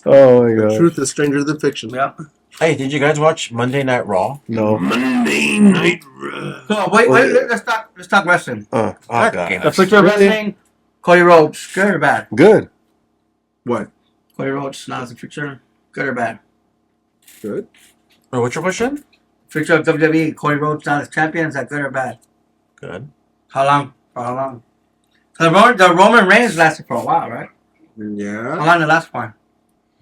Oh my god. Truth is stranger than fiction. Yeah. Hey, did you guys watch Monday Night Raw? No. Monday Night Raw. So wait, let's talk wrestling. Oh Okay. god. The picture of Really? wrestling, Cody Rhodes, good or bad? Good. What? Cody Rhodes, now it's a picture, good or bad? Good. Wait, what's your question? Picture of WWE, Cody Rhodes now as champion, is that good or bad? Good. How long? For how long? The Roman Reigns lasted for a while, right? How Yeah. long did it last for?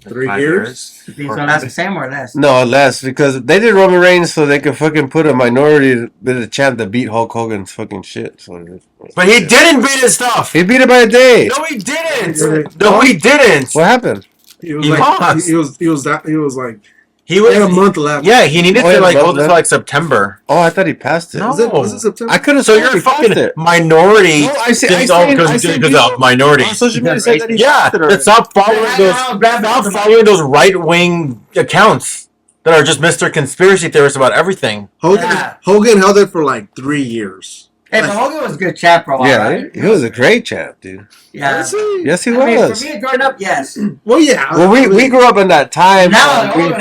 3 5 years? Is it gonna last the same or less? No, less because they did Roman Reigns so they could fucking put a minority with a champ to beat Hulk Hogan's fucking shit. So But he didn't beat his stuff. he beat it by a day. No, he didn't. No, he didn't. What happened? He was He like, lost. he was like, He he had a was. month left. Yeah, he needed Oh, to yeah, like but go to that- like September. Oh, I thought he passed it. No. Was it September? I couldn't. So you're a fucking it. minority. No, I see. Because of minorities. on social media said that he Yeah, passed it already. stop following Yeah, those. I know, grab Stop the- following those right wing accounts that are just Mr. Conspiracy theorists about everything. Yeah. Hogan held it for like 3 years. Hey, but Hogan was a good champ for a while, Yeah, right? he was a great champ, dude. Yeah. Yes, he I mean, was. for me growing up, yes. Well, yeah. Well, we grew up in that time. Now, we-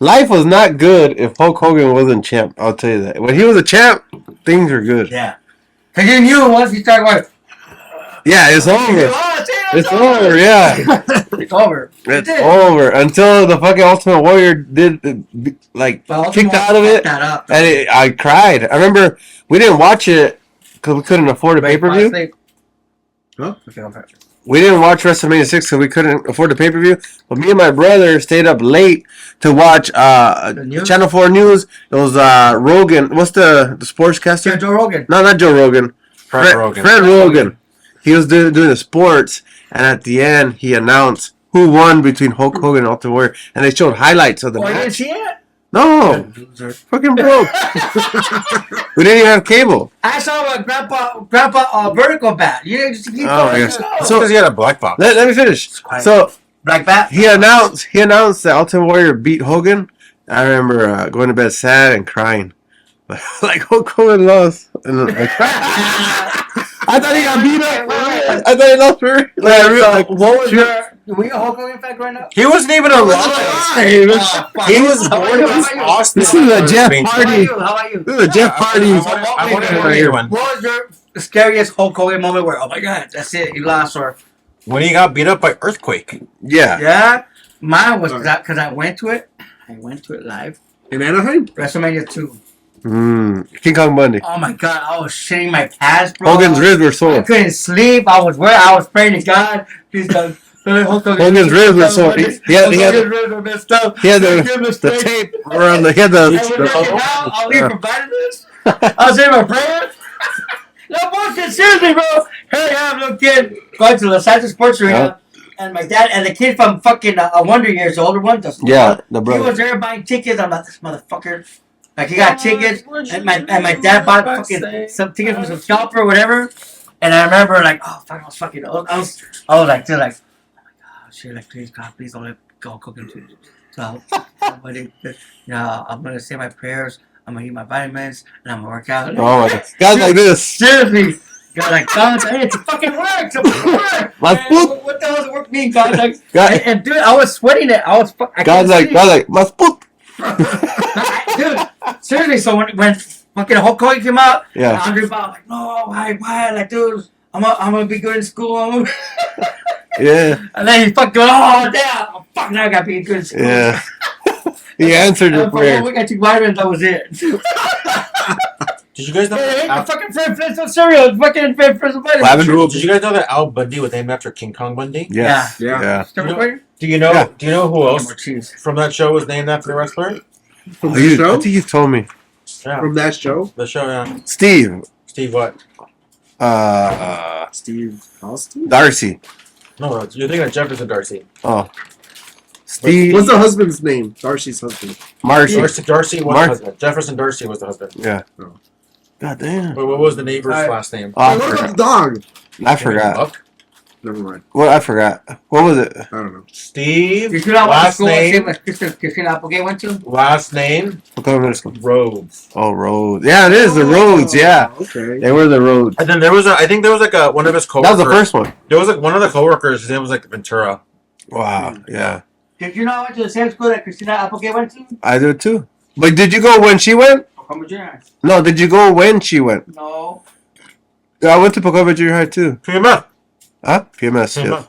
life was not good if Hulk Hogan wasn't champ. I'll tell you that. When he was a champ, things were good. yeah. Because you knew once he started going, Yeah, it's over. It's over. Yeah, It's over. it's did. over until the fucking Ultimate Warrior did like But kicked out of it, That up. and I cried. I remember we didn't watch it because we couldn't afford a pay per view. Huh? Okay, I'll patch it. We didn't watch WrestleMania 6 because we couldn't afford the pay-per-view. But me and my brother stayed up late to watch news? Channel 4 News. It was Rogan. What's the sportscaster? Yeah, Joe Rogan. No, not Joe Rogan. Fred Rogan. Fred Rogan. He was doing the sports. And at the end, he announced who won between Hulk Hogan and Ultimate Warrior. And they showed highlights of the Oh, you didn't match. see it? No. Fucking broke. We didn't even have cable. I saw my grandpa vertical bat. You didn't keep Oh, going. yes. So So- because he had a black box. Let me finish. So Black bat. he announced that Ultimate Warrior beat Hogan. I remember going to bed sad and crying, but like Hulk Hogan lost. And, like, I thought he got beat up. Wait. I thought he lost for real. Like, real, like, What was your? Were you a Hulk Hogan fan growing up? He wasn't even alive. Hey, He was born in Austin. This is a Jeff How Hardy. about you? How about you? This is a Jeff Hardy. I want to hear one. What was your scariest Hulk Hogan moment where, oh my god, that's it, you lost, or When he got beat up by Earthquake. Yeah. yeah? Mine was because I went to it. I went to it live. In Anaheim? WrestleMania 2. King Kong Bundy. Oh my god, I was shitting my pants, bro. Hogan's ribs were I sore. couldn't sleep. I was praying to God. Please God. Hogan's ribs were sore. He had ribs were messed up. he had Give him a the straight. tape around the. He had And when they came out, I was yeah. provided this. I was saying my prayer. No bullshit, seriously, bro. Here I am, little kid, going to Los Angeles Sports Arena, and my dad and the kid from fucking Wonder Years, the older one, the The he brother. was there buying tickets. I'm like, this motherfucker. Like he got tickets, and my dad bought fucking some tickets from some shop or whatever. And I remember like, oh fuck, I was fucking, I was like, dude, like, oh my god, shit, like please God, please don't let go cooking too. So, I'm gonna say my prayers. I'm gonna eat my vitamins and I'm gonna work out. Oh my god. Guys like this. Seriously. God, like, God, hey, it's a fucking work. It's a fucking work. My Man, foot. what the hell does work mean, God? Like, God. and dude, I was sweating it. I Guys like, my foot. dude, seriously. So when fucking Hulk Hogan came out, Yeah. Andre Bob, like, no, why? Like, dude, I'm gonna be good in school. Yeah. And then he fucking, oh damn, oh, fuck, now I gotta be good in school. Yeah. He answered your And for 1 prayer. week I took vitamins. That was it. Did you guys know Hey, that fucking Fred Flintstone cereal. Fucking Fred Flintstone vitamins. Lavender. Did you guys know that Al Bundy was named after King Kong Bundy? Yes. Yeah. Yeah. Still recording? Do you know? Yeah. Do you know who More else cheese. from that show was named after the wrestler? Oh, From the I show? think you told me. Yeah, From that show? the show. Yeah. Steve. Steve what? Steve Austin? Darcy. No, you're thinking of Jefferson Darcy. Oh. Steve. What's the husband's name? Darcy's husband. Marcy. Darcy was Mark- the husband. Jefferson Darcy was the husband. Yeah. Oh. God damn. But what was the neighbor's Alright. last name? Oh, I Hey, what about the forgot. dog? I forgot. Buck? Never mind. What? I forgot. What was it? I don't know. Steve. Did you not want to Last school name. Christina Applegate went to? Last name. What middle school? Rhodes. Oh, Roads. Yeah, it is the Roads. Yeah, Oh, okay. they were the Roads. And then there was I think there was like one of his That coworkers. was the first one. There was like one of the coworkers. His name was like Ventura. Wow. Yeah, Did you not went to the same school that Christina Applegate went to? I did too. But did you go when she went? Oklahoma Junior. No, did you go when she went? No. Yeah, I went to Pocova Junior High too. PMF. Huh? PMS. PMF.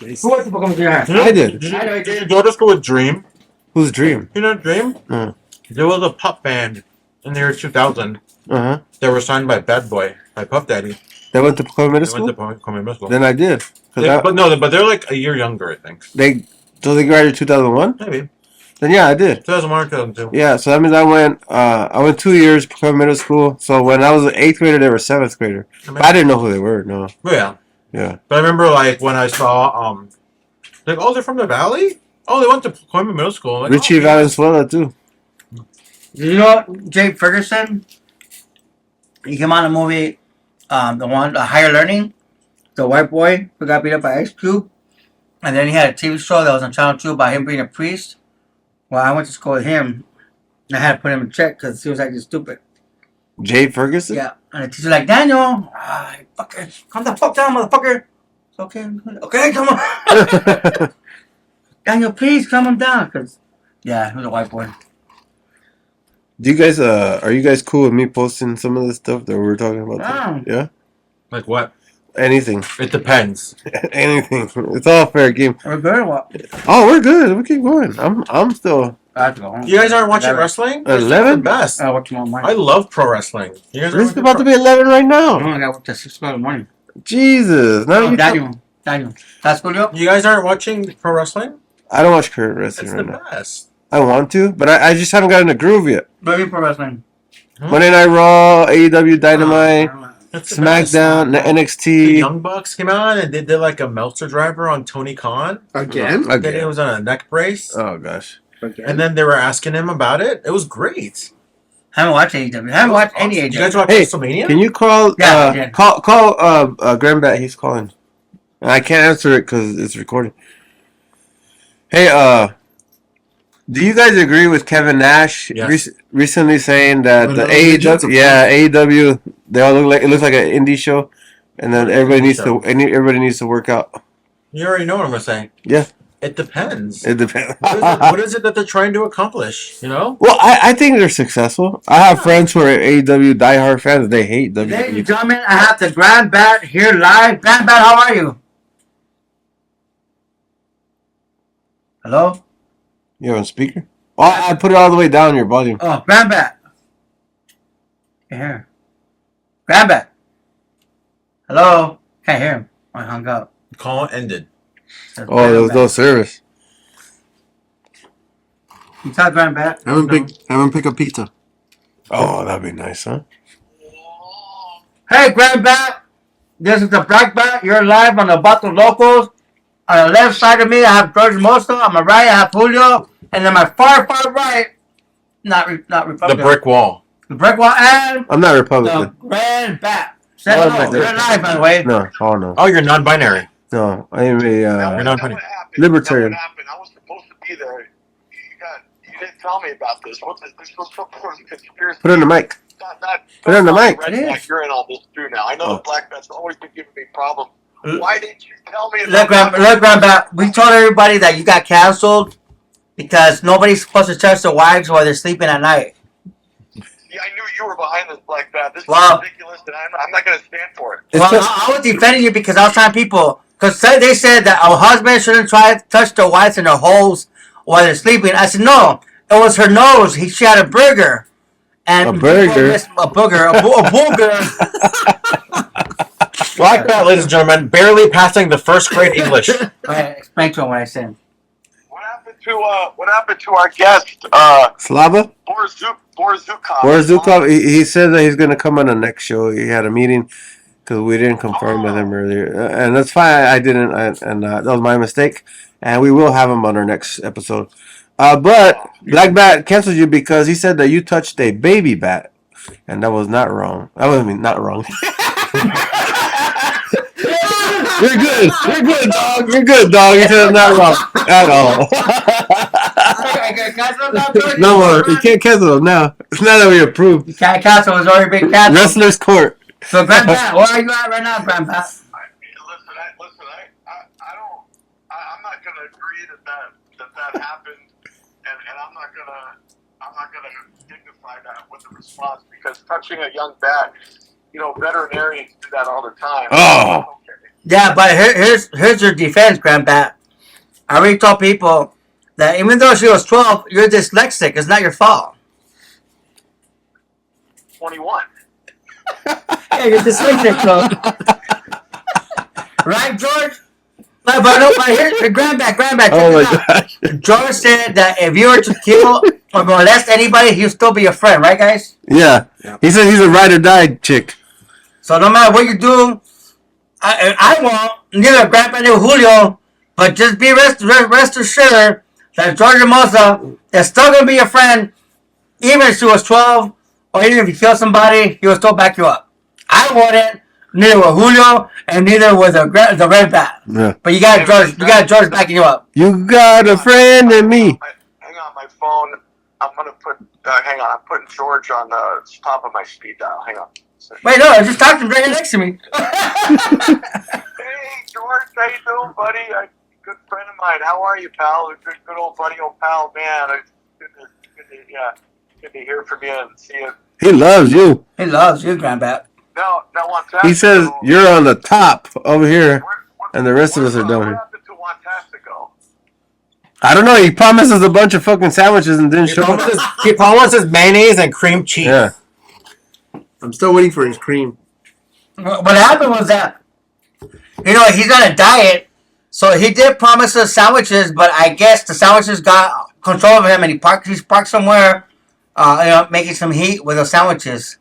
Yes. Who went to Oklahoma Junior? I did. Did you go to school with Dream? Who's Dream? You know Dream? Uh There was a pop band in the year 2000. huh. They were signed by Bad Boy, by Puff Daddy. They went to Pocova Middle They School. went to Coleman Middle School. Then I did. But they're like a year younger, I think. So they graduated 2001. Maybe Then yeah, I did. 2001 or 2002. Yeah, so that means I went 2 years Pocova Middle School. So when I was an 8th grader, they were 7th grader. But I didn't know who they were. No. Oh, yeah. Yeah. But I remember like when I saw like, oh, they're from the Valley. Oh, they went to Coleman Middle School. Like, Richie oh, Valenzuela too. Did you know Jay Ferguson? He came on the movie, the Higher Learning, the white boy who got beat up by Ice Cube, and then he had a TV show that was on Channel 2 about him being a priest. Well, I went to school with him. I had to put him in check because he was acting stupid. Jay Ferguson. Yeah, and the teacher like, Daniel, fucker, calm the fuck down, motherfucker. It's okay, okay, come on. Daniel, please calm him down, cause yeah, he was a white boy. Do you guys are you guys cool with me posting some of the stuff that we were talking about? Wow. Yeah. Like what? Anything. It depends. Anything. It's all fair game. We're good or what? Oh, we're good. We keep going. I'm still I have to go home. You guys aren't watching Never. wrestling? 11? The best. I work tomorrow morning. I love pro wrestling. You guys It's aren't about to be 11 right I now. got work at 6 o'clock in the morning. Jesus. Now Oh, you Daniel. That's Julio? You guys aren't watching pro wrestling? I don't watch current wrestling It's right the now. best. I want to, but I just haven't gotten a groove yet. Maybe pro wrestling. Monday Night Raw, AEW Dynamite, It's the best. SmackDown, The NXT. Young Bucks came out and they did like a Meltzer driver on Tony Khan. Again? Then it Again. was on a neck brace. Oh gosh. Again? And then they were asking him about it. It was great. Haven't watched AEW. Haven't watched any Did you guys AEW. watch Hey, WrestleMania? Can you call? Yeah, I did. Call Grandbat. He's calling. And I can't answer it because it's recording. Hey, do you guys agree with Kevin Nash Yes. recently saying that the Another AEW, Jiu-Jitsu AEW, they all look like it looks like an indie show, and then everybody needs to work out. You already know what I'm gonna say. Yeah. It depends. It depends. What is it that they're trying to accomplish? You know? Well, I think they're successful. I have friends who are AEW diehard fans. They hate Ladies and WWE. gentlemen, I have the Grand Bat here live. Grand Bat, how are you? Hello? You have a speaker? Oh, I put it all the way down. Your volume. Oh, Grand Bat. Here. Grand Bat. Hello? Can't hear him. I hung up. Call ended. Oh, there was no service. You talk Grand Bat? Have him pick a pizza. Oh, that'd be nice, huh? Hey, Grand Bat. This is the Black Bat. You're live on the Batos Locos. On the left side of me, I have Hermosa. On my right, I have Julio. And then my far right, not Republican. The brick wall. The brick wall and I'm not the Republican. Grand Bat. Say Oh, hello. no. You're live, by the way. No, oh no, Oh, you're non-binary. no. I am You're a non-binary. libertarian. What happened? I was supposed to be there. You didn't tell me about this. What this was some sort of conspiracy. Put it on the mic. Put it on the mic. Red flag, you're in all this too now. I know Oh. the black bat's always been giving me problems. Why didn't you tell me Look, about Grand Bat. We told everybody that you got canceled because nobody's supposed to touch their wives while they're sleeping at night. Yeah, I knew you were behind this black bat. This Wow. is ridiculous, and I'm not going to stand for it. It's Well, just- I was defending you because I was telling people, because they said that a husband shouldn't try to touch their wives in their holes while they're sleeping. I said, no, it was her nose. She had a burger. And A burger? A booger. A booger. Black Bat, ladies and gentlemen, barely passing the first grade English. Right, explain to him what I said. What happened to our guest, Slava? Boris Zukov? Where's Zukov? He said that he's going to come on the next show. He had a meeting because we didn't confirm with him earlier. And that's fine. I didn't. That was my mistake. And we will have him on our next episode. But Black Bat canceled you because he said that you touched a baby bat. And that was not wrong. Not wrong. You're good. You're good, dog. You're good, dog. You said it's not wrong at all. No more. You can't cancel him now. It's not that we approve. You can't cancel. It's already been canceled. Wrestler's court. So, Grand Pat, where are you at right now, Grand Pat? I'm not going to agree that happened, and I'm not going to dignify that with a response because touching a young bat, veterinarians do that all the time. Oh. Okay. Yeah, but here's your defense, Grand Pat. I already told people that even though she was 12, you're dyslexic. It's not your fault. 21. Yeah, you're dyslexic, bro. Right, George? But here's Grand Pat. Oh my check it out. gosh. George said that if you were to kill or molest anybody, he'll still be your friend, right, guys? Yeah. He said he's a ride or die chick. So no matter what you do, I won't. Neither Grand Pat nor Julio, but just be rest assured that George Hermosa is still gonna be your friend, even if she was 12, or even if you kill somebody, he will still back you up. I wouldn't. Neither will Julio, and neither will the Red Bat. Yeah. But you got George backing you up. You got a friend in me. Hang on, my phone. I'm going to put, hang on, I'm putting George on the top of my speed dial. Hang on. Wait, no, I just talked to him right here next to me. Hey, George, how you doing, buddy? Good friend of mine. How are you, pal? Good old buddy, old pal, man. It's good to hear from you and see you. He loves you. He loves you, Grand Bat. Now, He says you're on the top over here, Where- and the rest of us are down What here. happened to Wantastico? I don't know. He promised us a bunch of fucking sandwiches and didn't show up. He promises mayonnaise and cream cheese. Yeah. I'm still waiting for his cream. What happened was that, he's on a diet, so he did promise us sandwiches, but I guess the sandwiches got control of him, and he's parked somewhere, making some heat with those sandwiches.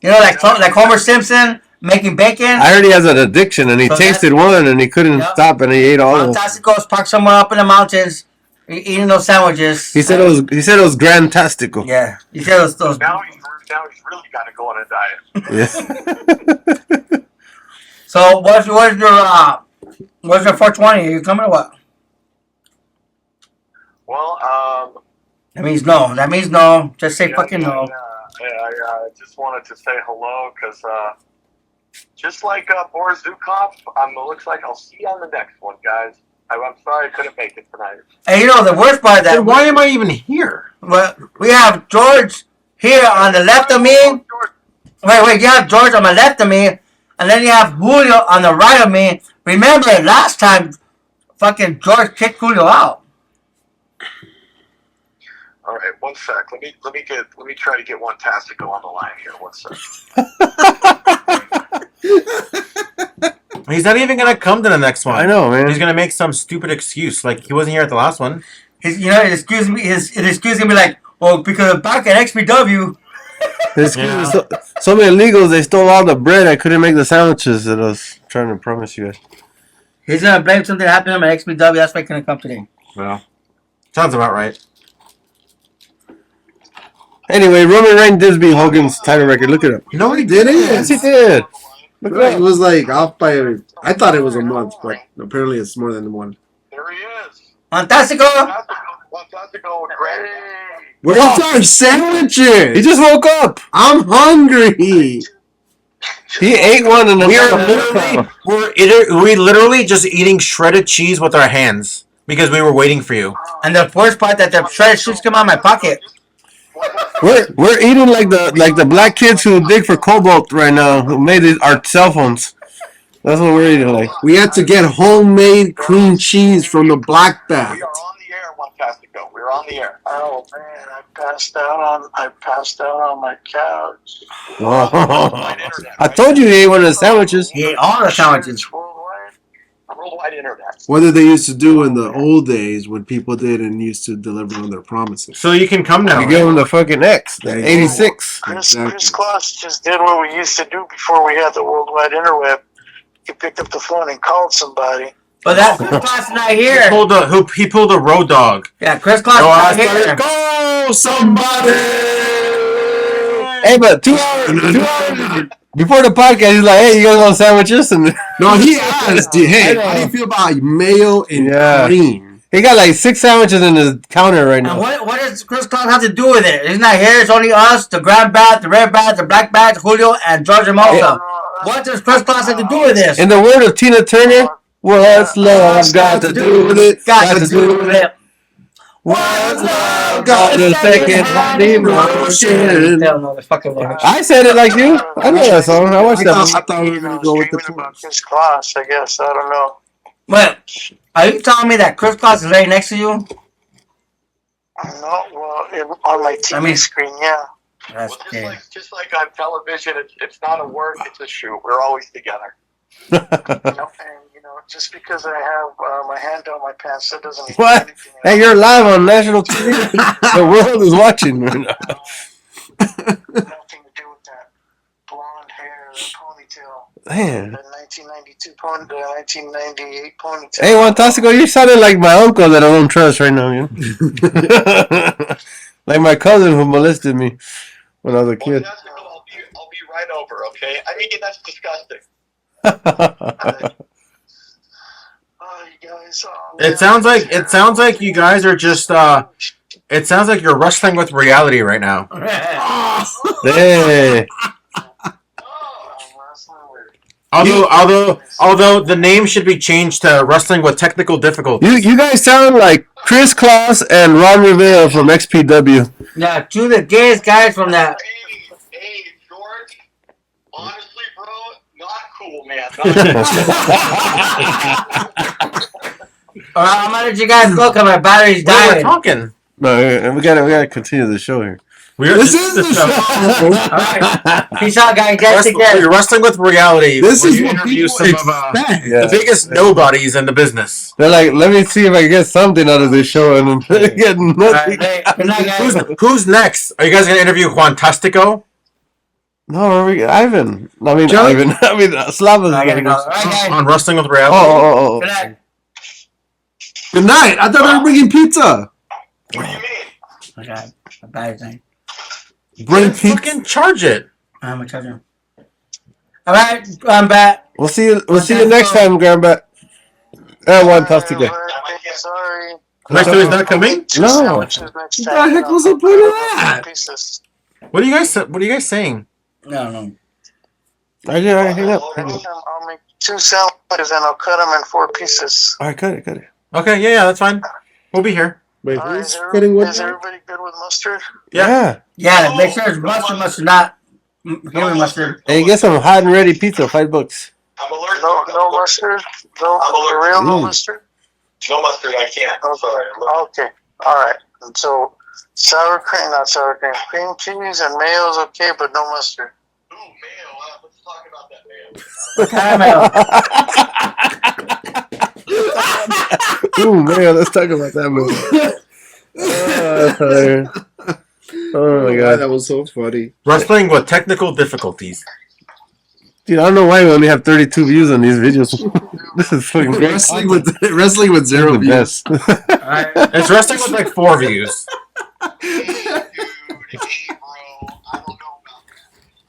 Like Homer Simpson making bacon. I heard he has an addiction, and he So tasted one, and he couldn't Yep. stop, and he ate all of them. Fantastico's parked somewhere up in the mountains, eating those sandwiches. He said it was grantastical. Yeah, he said those. Now he's really got to go on a diet. Yeah. So what's your 420? Are you coming or what? Well, That means no. Just say fucking no. I just wanted to say hello because just like Boris Zukov, it looks like I'll see you on the next one, guys. I'm sorry I couldn't make it tonight. And you know the worst part of that. Then why am I even here? Well, we have George here on the left of me. Wait, you have George on the left of me, and then you have Julio on the right of me. Remember last time, fucking George kicked Julio out. All right, one sec. Let me try to get one Tastico on the line here. One sec. He's not even gonna come to the next one. I know, man. He's gonna make some stupid excuse, like he wasn't here at the last one. His excuse gonna be like, well, because back at XPW. Yeah. So many illegals, they stole all the bread. I couldn't make the sandwiches that I was trying to promise you guys. He's gonna blame something that happened to him at XPW. That's why he couldn't come today. Well, sounds about right. Anyway, Roman Reigns did beat Hogan's title record. Look at him. No, he didn't. Yes, he did. It was like off by. I thought it was a month, but apparently it's more than one. There he is. Fantastico! Fantastico, great. Where's our sandwiches? He just woke up. I'm hungry. He ate one and We literally just eating shredded cheese with our hands because we were waiting for you. And the worst part that the shredded cheese come out of my pocket. We're eating like the black kids who dig for cobalt right now, who made our cell phones. That's what we're eating like. We had to get homemade cream cheese from the Black Bat. We are on the air, Fantastico. We're on the air. Oh man, I passed out on my couch. I told you he ate one of the sandwiches. He ate all the sandwiches. Worldwide internet. What did they used to do in the old days when people didn't used to deliver on their promises? So you can come now. You gave him the fucking X, the 86. Chris Kloss just did what we used to do before we had the worldwide interweb. He picked up the phone and called somebody. But that Chris Kloss not here. He pulled a road dog. Yeah, Chris Kloss not here. Go somebody! Hey, but 2 hours before the podcast, he's like, "Hey, you guys want sandwiches?" And No, he asked, hey, how do you feel about mayo and cream? He got like 6 sandwiches in his counter right now. And what does Chris Kloss have to do with it? He's not here. It's only us, the Grand Bat, the Red Bat, the Black Bat, Julio, and George Hermosa. What does Chris Kloss have to do with this? In the word of Tina Turner, what's love got to do with it? Got to do with it. What's love got to second hand emotion? I said it like you. I know that song. I watched that. I thought we were going to go with the about Chris Kloss, I guess. I don't know. Well, are you telling me that Chris Kloss is right next to you? No, well, on my TV screen, yeah. That's okay. Just like on television, it's not a work, it's a shoot. We're always together. And just because I have my hand down my pants, that doesn't mean What? anything. Hey, you're live on national TV. The world is watching right now. Nothing to do with that blonde hair, ponytail. Man. The 1992 the 1998 ponytail. Hey, Fantastico, you sounded like my uncle that I don't trust right now, man. Like my cousin who molested me when I was a kid. Well, I'll be right over, okay? I mean, that's disgusting. You guys, It sounds like you guys are just it sounds like you're wrestling with reality right now. Hey. Although the name should be changed to Wrestling with Technical Difficulties. You guys sound like Chris Kloss and Ron Rivera from XPW. Yeah, two of the gayest guys from that. Hey, George, honestly, bro, not cool, man. Alright, I'm gonna let you guys go because my battery's What are we dying. talking? No, we gotta continue the show here. This is the show. Alright. Peace out, guys. Guys, take care. You're wrestling with reality. This where is you what interview people some of expect. Yeah. the biggest nobodies in the business. They're like, let me see if I can get something out of this show, and they get nothing. Alright, hey, good night, guys. Who's next? Are you guys gonna interview Juan Tastico? No, Ivan. Joey? Slava's I gotta gonna go. go. Alright, guys. On Wrestling with Reality? Oh. Good night. Good night. I thought they were bringing pizza. What do you mean? Okay, my battery's dying. Bring Then pizza. fucking charge it. I'm gonna charge him. Alright, I'm back. We'll see you next time, Grandpa. One tough to get. Sorry. Next time he's not coming? No. What the heck was the point of that? What are you guys saying? No. I hang up. I'll make 2 sandwiches and I'll cut them in 4 pieces. All right, cut it. Okay, yeah, that's fine. We'll be here. Wait, All right, who's cutting what? is everybody good with mustard? Yeah. Yeah, make sure it's mustard, not human mustard. Hey, get some hot and ready pizza, $5. I'm allergic. No mustard? No, for real, no mustard? No mustard, I can't. I'm sorry. Okay, all right. And so not sour cream, cream cheese and mayo is okay, but no mustard. Ooh, mayo. Let's talk about that mayo. What kind of mayo? Ooh, man, let's talk about that movie. That's hilarious. Oh my god. That was so funny. Wrestling with technical difficulties. Dude, I don't know why we only have 32 views on these videos. This is fucking great. Wrestling with zero the views. best. Alright. It's wrestling with like 4 views. Hey, dude, hey, bro, I don't know about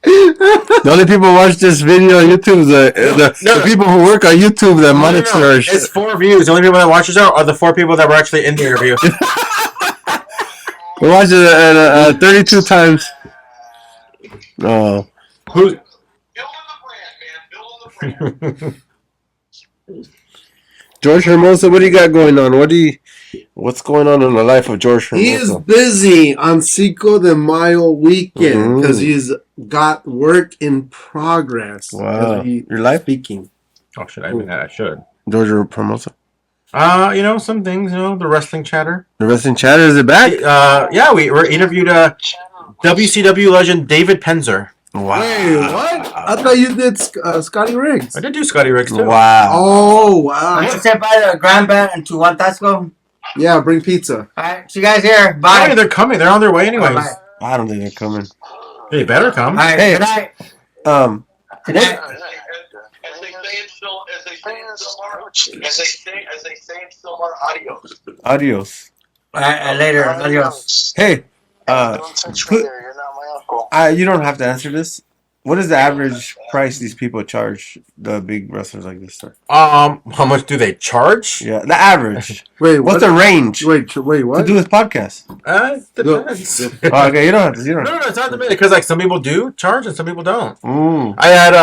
that. The only people who watch this video on YouTube is the people who work on YouTube that monitor our shit. It's 4 views. The only people that watch this are the 4 people that were actually in the interview. We watched it 32 times. Oh. Who's Building the brand, man. Building the brand. George Hermosa, what do you got going on? What's going on in the life of George Hermosa? He is busy on Cinco de Mayo weekend because he's got work in progress. Wow. As we Your life? speaking. Oh, should I? I should. George Hermosa. Some things, the wrestling chatter. The wrestling chatter, is it back? Yeah, we interviewed WCW legend David Penzer. Wow. Wait, what? I thought you did Scotty Riggs. I did do Scotty Riggs too. Wow. Oh, wow. I said by the Grand Band and to one Tasco. Yeah, bring pizza. Alright, see you guys here. Hey, Bye. they're coming. They're on their way anyways. Bye. I don't think they're coming. They better come. Alright, Hey. good night. Good night. As they say in Silmar, adios. Adios. Alright, later. Adios. Hey, Don't touch me there. You're not my uncle. you don't have to answer this. What is the average price these people charge the big wrestlers like this, sir? How much do they charge? Yeah, the average. Wait, What's the range Wait, to what? do this podcast? Depends. Oh, okay, you don't have to. You don't. No, it's not the because like some people do charge and some people don't. Ooh. I had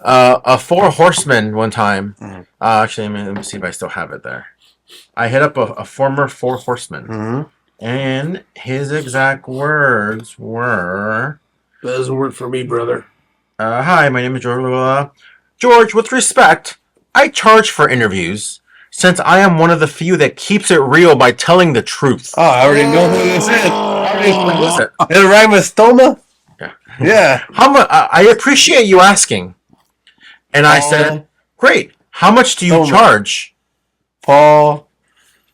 a 4 horsemen one time. Actually, let me see if I still have it there. I hit up a former 4 horseman, Mm-hmm. and his exact words were, That doesn't work for me, brother. "Hi, my name is George. George, with respect, I charge for interviews since I am one of the few that keeps it real by telling the truth." Oh, I already know who this is. What's it? It'll rhyme with stoma. Yeah. Yeah. How much? I appreciate you asking. And I said, "Great. How much do you Stoma. charge?" Paul.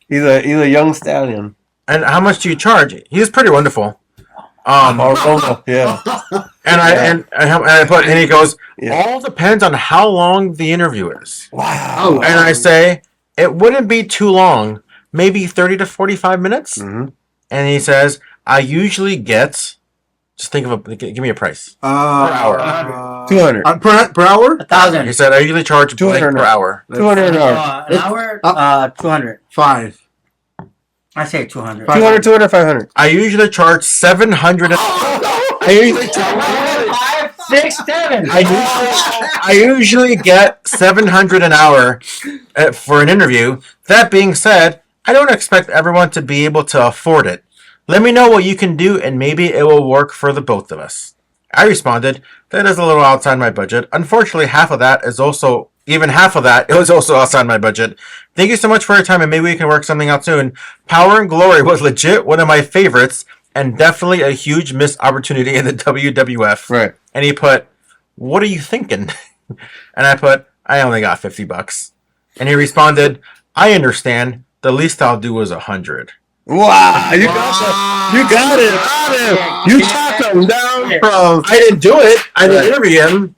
He's a young stallion. And how much do you charge? He was pretty wonderful. Paul Stoma. Yeah. And I put, and he goes, Yeah. "All depends on how long the interview is." Wow. And I say, "It wouldn't be too long, maybe 30 to 45 minutes." Mm-hmm. And he says, "I usually get, just think of give me a price." hour. 200. Per hour? 1,000. He said, "I usually charge blank 200 per hour." 200 an hour. An hour? 200. 5. I say 200. 200, 200, 500. I usually charge 700. I usually charge. 5, 6, 7. I usually get 700 an hour for an interview. That being said, I don't expect everyone to be able to afford it. Let me know what you can do, and maybe it will work for the both of us. I responded, "That is a little outside my budget. Unfortunately, half of that, it was also outside my budget. Thank you so much for your time, and maybe we can work something out soon. Power and Glory was legit one of my favorites, and definitely a huge missed opportunity in the WWF." Right. And he put, "What are you thinking?" And I put, "I only got $50. And he responded, "I understand. The least I'll do is 100. Wow. You got it. You talked him down from. I didn't do it. I didn't Right. interview him.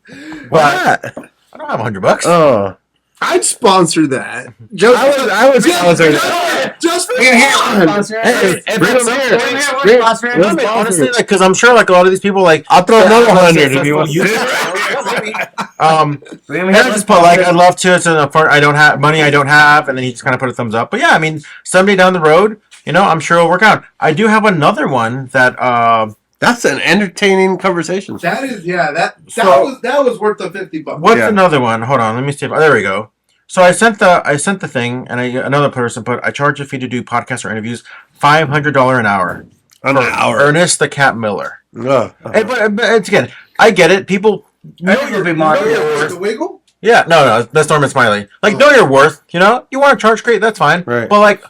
But What? I don't have $100. Oh. I'd sponsor that. Just, I was sponsored that. just for Bring him here. fun. Sponsor. Hey, If bring it's him here, here. Bring him here. Bring- Sponsor him. let's I mean, sponsor honestly, it. because I'm sure like a lot of these people like I'll throw another 100 if you want. Bring Bring him and here. I just put like I'd love to. It's I don't have money. I don't have, and then he just kind of put a thumbs up. But yeah, I mean, someday down the road, I'm sure it'll work out. I do have another one that That's an entertaining conversation. That is, yeah, that So- was worth the $50. What's Yeah. another one? Hold on, let me see. There we go. So I sent the thing, and another person put, I charge a fee to do podcasts or interviews, $500 an hour. An For hour. Ernest the Cat Miller. Ugh. But it's again, I get it. People Everything will be marked. The wiggle? Yeah, no, that's Norman Smiley. Like, know your worth, you know? You want to charge, great, that's fine. Right. But, like,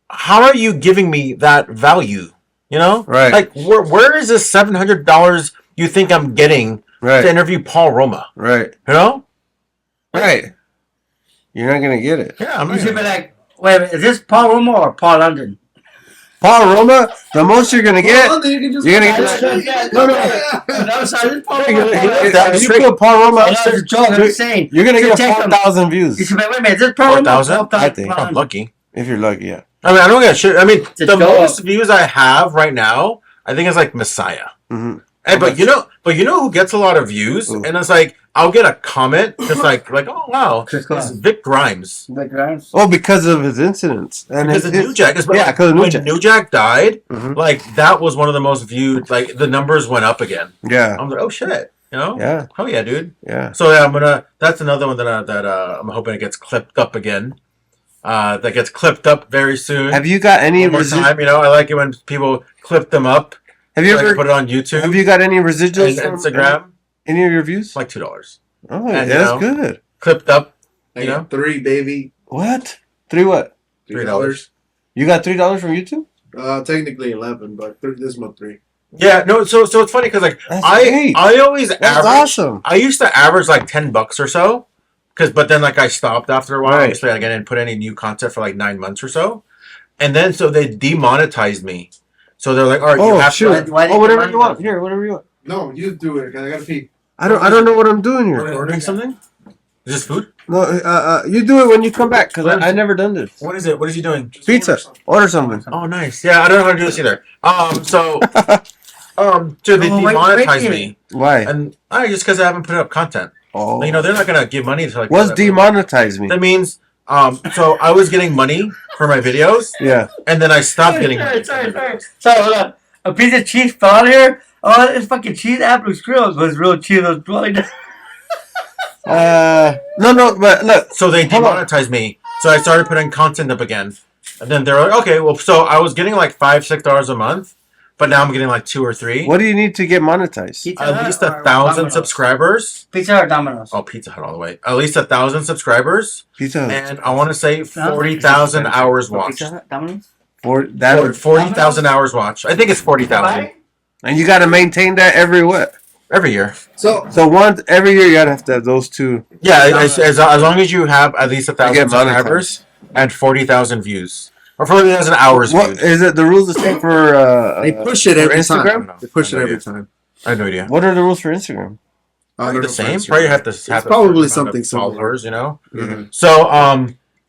how are you giving me that value? You know? Right. Like, where is this $700 you think I'm getting to Right. interview Paul Roma? Right. You know? Right. You're not gonna get it. Yeah, I'm You should be like, wait a minute, is this Paul Roma or Paul London? Paul Roma, the most you're gonna get. Well, then you can just You're gonna get get- No, sorry, this is Paul You're Roma. gonna get- That's you straight- put Paul Roma. I know it's a joke, I'm just saying. You're gonna You get should take 4,000 You views should be, wait a minute, is this Paul Roma? 4,000? I think. I'm lucky. if you're lucky. Yeah. I mean, I don't get shit. I mean, Just the go most up. views I have right now, I think, is like Messiah. Mm-hmm. And, but you know who gets a lot of views? Ooh. And it's like, I'll get a comment just like oh wow, Chris it's Glass. Vic Grimes. Vic Grimes. Oh, because of his incidents and Because of his, New Jack. Yeah, because of New when Jack. New Jack died, Mhm. like that was one of the most viewed. Like the numbers went up again. Yeah. I'm like, oh shit, you know? Yeah. Oh yeah, dude. Yeah. So yeah, that's another one that I'm hoping it gets clipped up again. That gets clipped up very soon. Have you got any One more time, you know, I like it when people clip them up. Have you So I can ever put it on YouTube? have you got any residuals and from Instagram? any of your views? It's like $2. Oh, and, that's you know, good. Clipped up, I you got know? 3, baby. What? 3 what? $3. You got $3 from YouTube? Technically 11, but this month 3. Yeah, no. So it's funny because like That's I great. always That's average. awesome. I used to average like $10 or so, but then like I stopped after a while. Right. Obviously, I didn't put any new content for like 9 months or so, and then so they demonetized me. So they're like, all right, you Oh have shoot! to. Why did Oh, you whatever run you want. that? Here, whatever you want. No, you do it, 'cause I gotta pee. I don't know what I'm doing here. Ordering something? Is this food? No, you do it when you come back because I never done this. What is it? What is he doing? Pizza. Order something. Oh, nice. Yeah, I don't know how to do this either. So they Oh, wait, demonetized wait. me, Why? and just because I haven't put up content. Oh, You know, they're not gonna give money to like. what's demonetize me? That means so I was getting money for my videos, Yeah. and then I stopped getting money. Sorry, hold on. A piece of cheese fell out here. Oh, this fucking cheese apple was grilled. Was real cheese. Was blowing. No, but look. So they Hold on. demonetized me. So I started putting content up again, and then they're like, okay, well, so I was getting like $5-6 a month, but now I'm getting like 2 or 3. What do you need to get monetized? At least 1,000 subscribers. Pizza or Domino's? Oh, Pizza Hut all the way. At least 1,000 subscribers, Pizza Hut. and I want to say 40,000 hours watched. Pizza Hut, Domino's? For that, 40,000 hours watched. I think it's 40,000 and you got to maintain that every what? every year. So, So once every year you got to have to have those two. Yeah, as long as you have at least 1,000 get monetized. subscribers and 40,000 views. Or 40,000 hours What viewed. is it? The rules the same for they push it for every Instagram? time. They push it every time. I have no idea. What are the rules for Instagram? Probably the same. Probably have to have probably a certain amount something of similar. followers, you know. Mhm. So,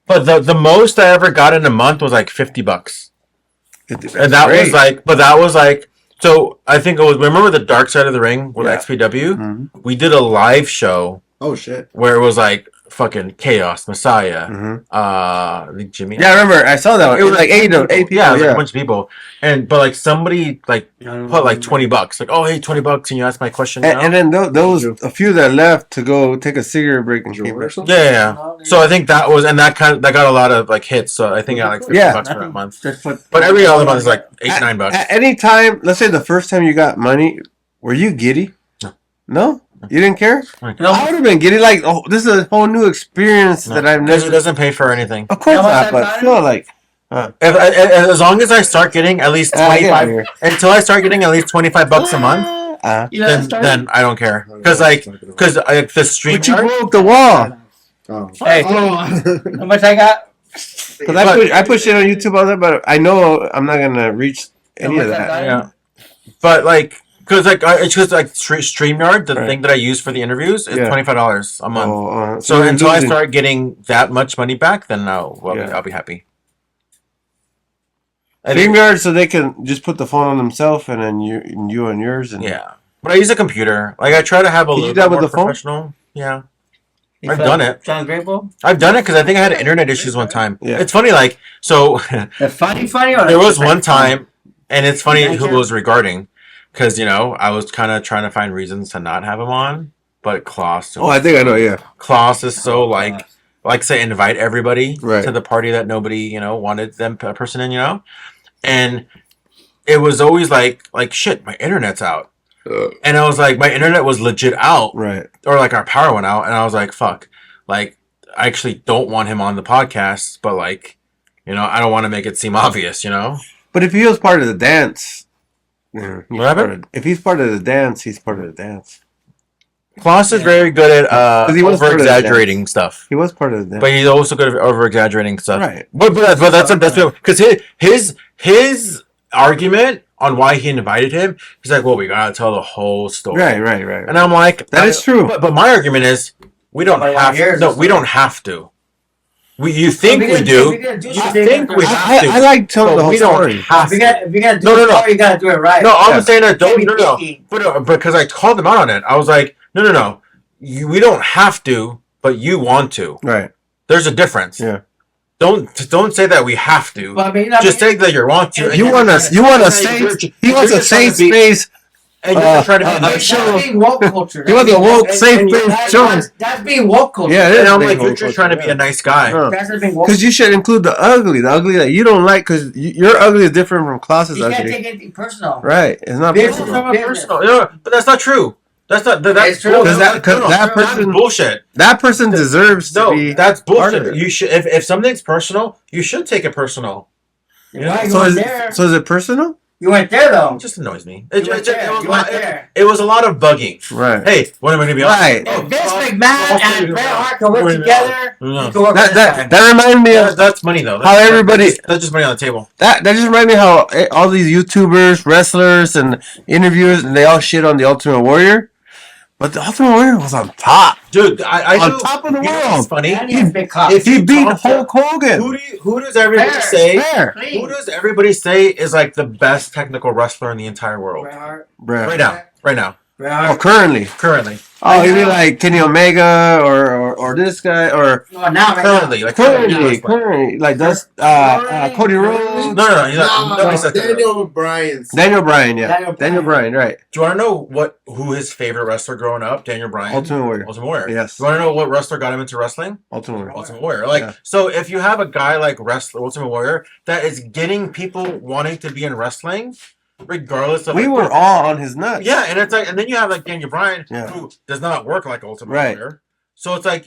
but the most I ever got in a month was like $50, and that was like, so I think it was. Remember the Dark Side of the Ring with Yeah. XPW? Mhm. We did a live show Oh shit! where it was like fucking Chaos, Messiah, Mhm. I think Jimmy. Yeah, I remember. I saw that one. It was like eight people. people. Yeah, it was like a bunch of people, but like somebody like put like $20, like, oh hey, $20, and you ask my question. You know? And then those a few that left to go take a cigarette break and came back. Yeah. So I think that was, and that got a lot of like hits. So I think I got like $50 for that month. But every other month is like $8-9. At any time, let's say the first time you got money, were you giddy? No. You didn't care? No. I would have been giddy. Like, oh, this is a whole new experience that I've Because it never. doesn't pay for anything. Of course You know not, what but that still, like, As long as I start getting at least I get 25, here. until I start getting at least $25 a month, then I don't care. Because the but stream you broke the wall. Oh. Hey, Oh. how much I got? Because I put shit on YouTube all that, but I know I'm not gonna reach any of that. Yeah. But like, because like it's just like StreamYard, the Right. thing that I use for the interviews, is Yeah. $25 a month. So So you're until I losing. start getting that much money back, then Yeah. I'll be happy. I think- StreamYard, so they can just put the phone on themselves and then you on yours. And Yeah, but I use a computer. Like I try to have a Can you little do that bit with more the phone? professional. Yeah, I've done it. Sounds grateful. I've done it because I think I had internet issues one time. Yeah. It's funny, like so. The funny or There was one time, and it's funny Thank who you. it was regarding, because I was kind of trying to find reasons to not have him on, but Klaus. Oh, I think I know. Yeah. Klaus is so like say invite everybody Right. to the party that nobody wanted them a person in, and it was always like shit, my internet's out, and I was like, my internet was legit out, Right. or like our power went out, and I was like, fuck, like I actually don't want him on the podcast, but like I don't want to make it seem obvious, But if he was part of the dance, What happened? if he's part of the dance, he's part of the dance. Klaus is very good at 'Cause he was part over of the exaggerating stuff. He was part of the dance. But he's also good at over exaggerating stuff. Right. But that's because his argument on why he invited him, he's like, well, we gotta tell the whole story. Right. And I'm like, That is true. But my argument is we don't have to. You think we do. You think we have to. I like telling the whole we don't story. have If you to. gotta do it, you gotta do it right. No, I'm saying that don't. Maybe No. picky. But because I called them out on it, I was like, no. We don't have to, but you want to. Right. There's a difference. Yeah. Don't say that we have to. But I mean, Just say that you want to. and You you're want just to. You want a you're safe. just- He wants you're a just trying safe to be- space. And you're just trying to be a nice. show. That's being woke culture. He wants a woke, That's- safe and space show. That's being woke culture. Yeah, it And is I'm being like, you're woke just trying to be culture, a nice guy. Yeah. That's being woke. Because you should include the ugly that you don't like, because your ugly is different from Klaus's You can't ugly. take anything personal. Right? It's not Business personal. is Personal. Yeah, but that's not true. That's not. That's It's true. bullshit. Because that That's person, bullshit. that person deserves to No, be. that's part of bullshit. it. You should. If something's personal, you should take it personal. Why you So went is, there? so is it personal? You went there though. It just annoys me. You went there. It was a lot of bugging. Right. Hey, what am I going to be Right. on? If Vince McMahon and Bret Hart can work together, you can work with this guy. That reminded me of That's money though. how everybody. That's just money on the table. That just reminded me how all these YouTubers, wrestlers, and interviewers, and they all shit on the Ultimate Warrior, but the Ultimate Warrior was on top, Dude, I on do- top of the you know what's world. funny. And he's a big cop. If He you beat talk to- Hulk Hogan. Who does everybody Fair. say? Fair. Clean. Who does everybody say is like the best technical wrestler in the entire world? Bret Hart. Bruh. Right now. Right now. Bret Oh, Hart. currently. Oh, Right you mean now. like Kenny Omega or this guy or Well, now, right Currently, now. like currently like that's Cody Rhodes, No, he's not. Nobody said that. Daniel Bryan's. Daniel Bryan, yeah, Daniel Daniel Bryan, right? Do you want to know who his favorite wrestler growing up? Daniel Bryan. Ultimate Warrior, Ultimate Warrior. Yes. Do you want to know what wrestler got him into wrestling? Ultimate Warrior. Ultimate Warrior. Like, Yeah. so if you have a guy like Ultimate Warrior that is getting people wanting to be in wrestling, regardless of We were all on his nuts. yeah, and it's like, and then you have like Daniel Bryan, Yeah. who does not work like Ultimate Right. Warrior. So it's like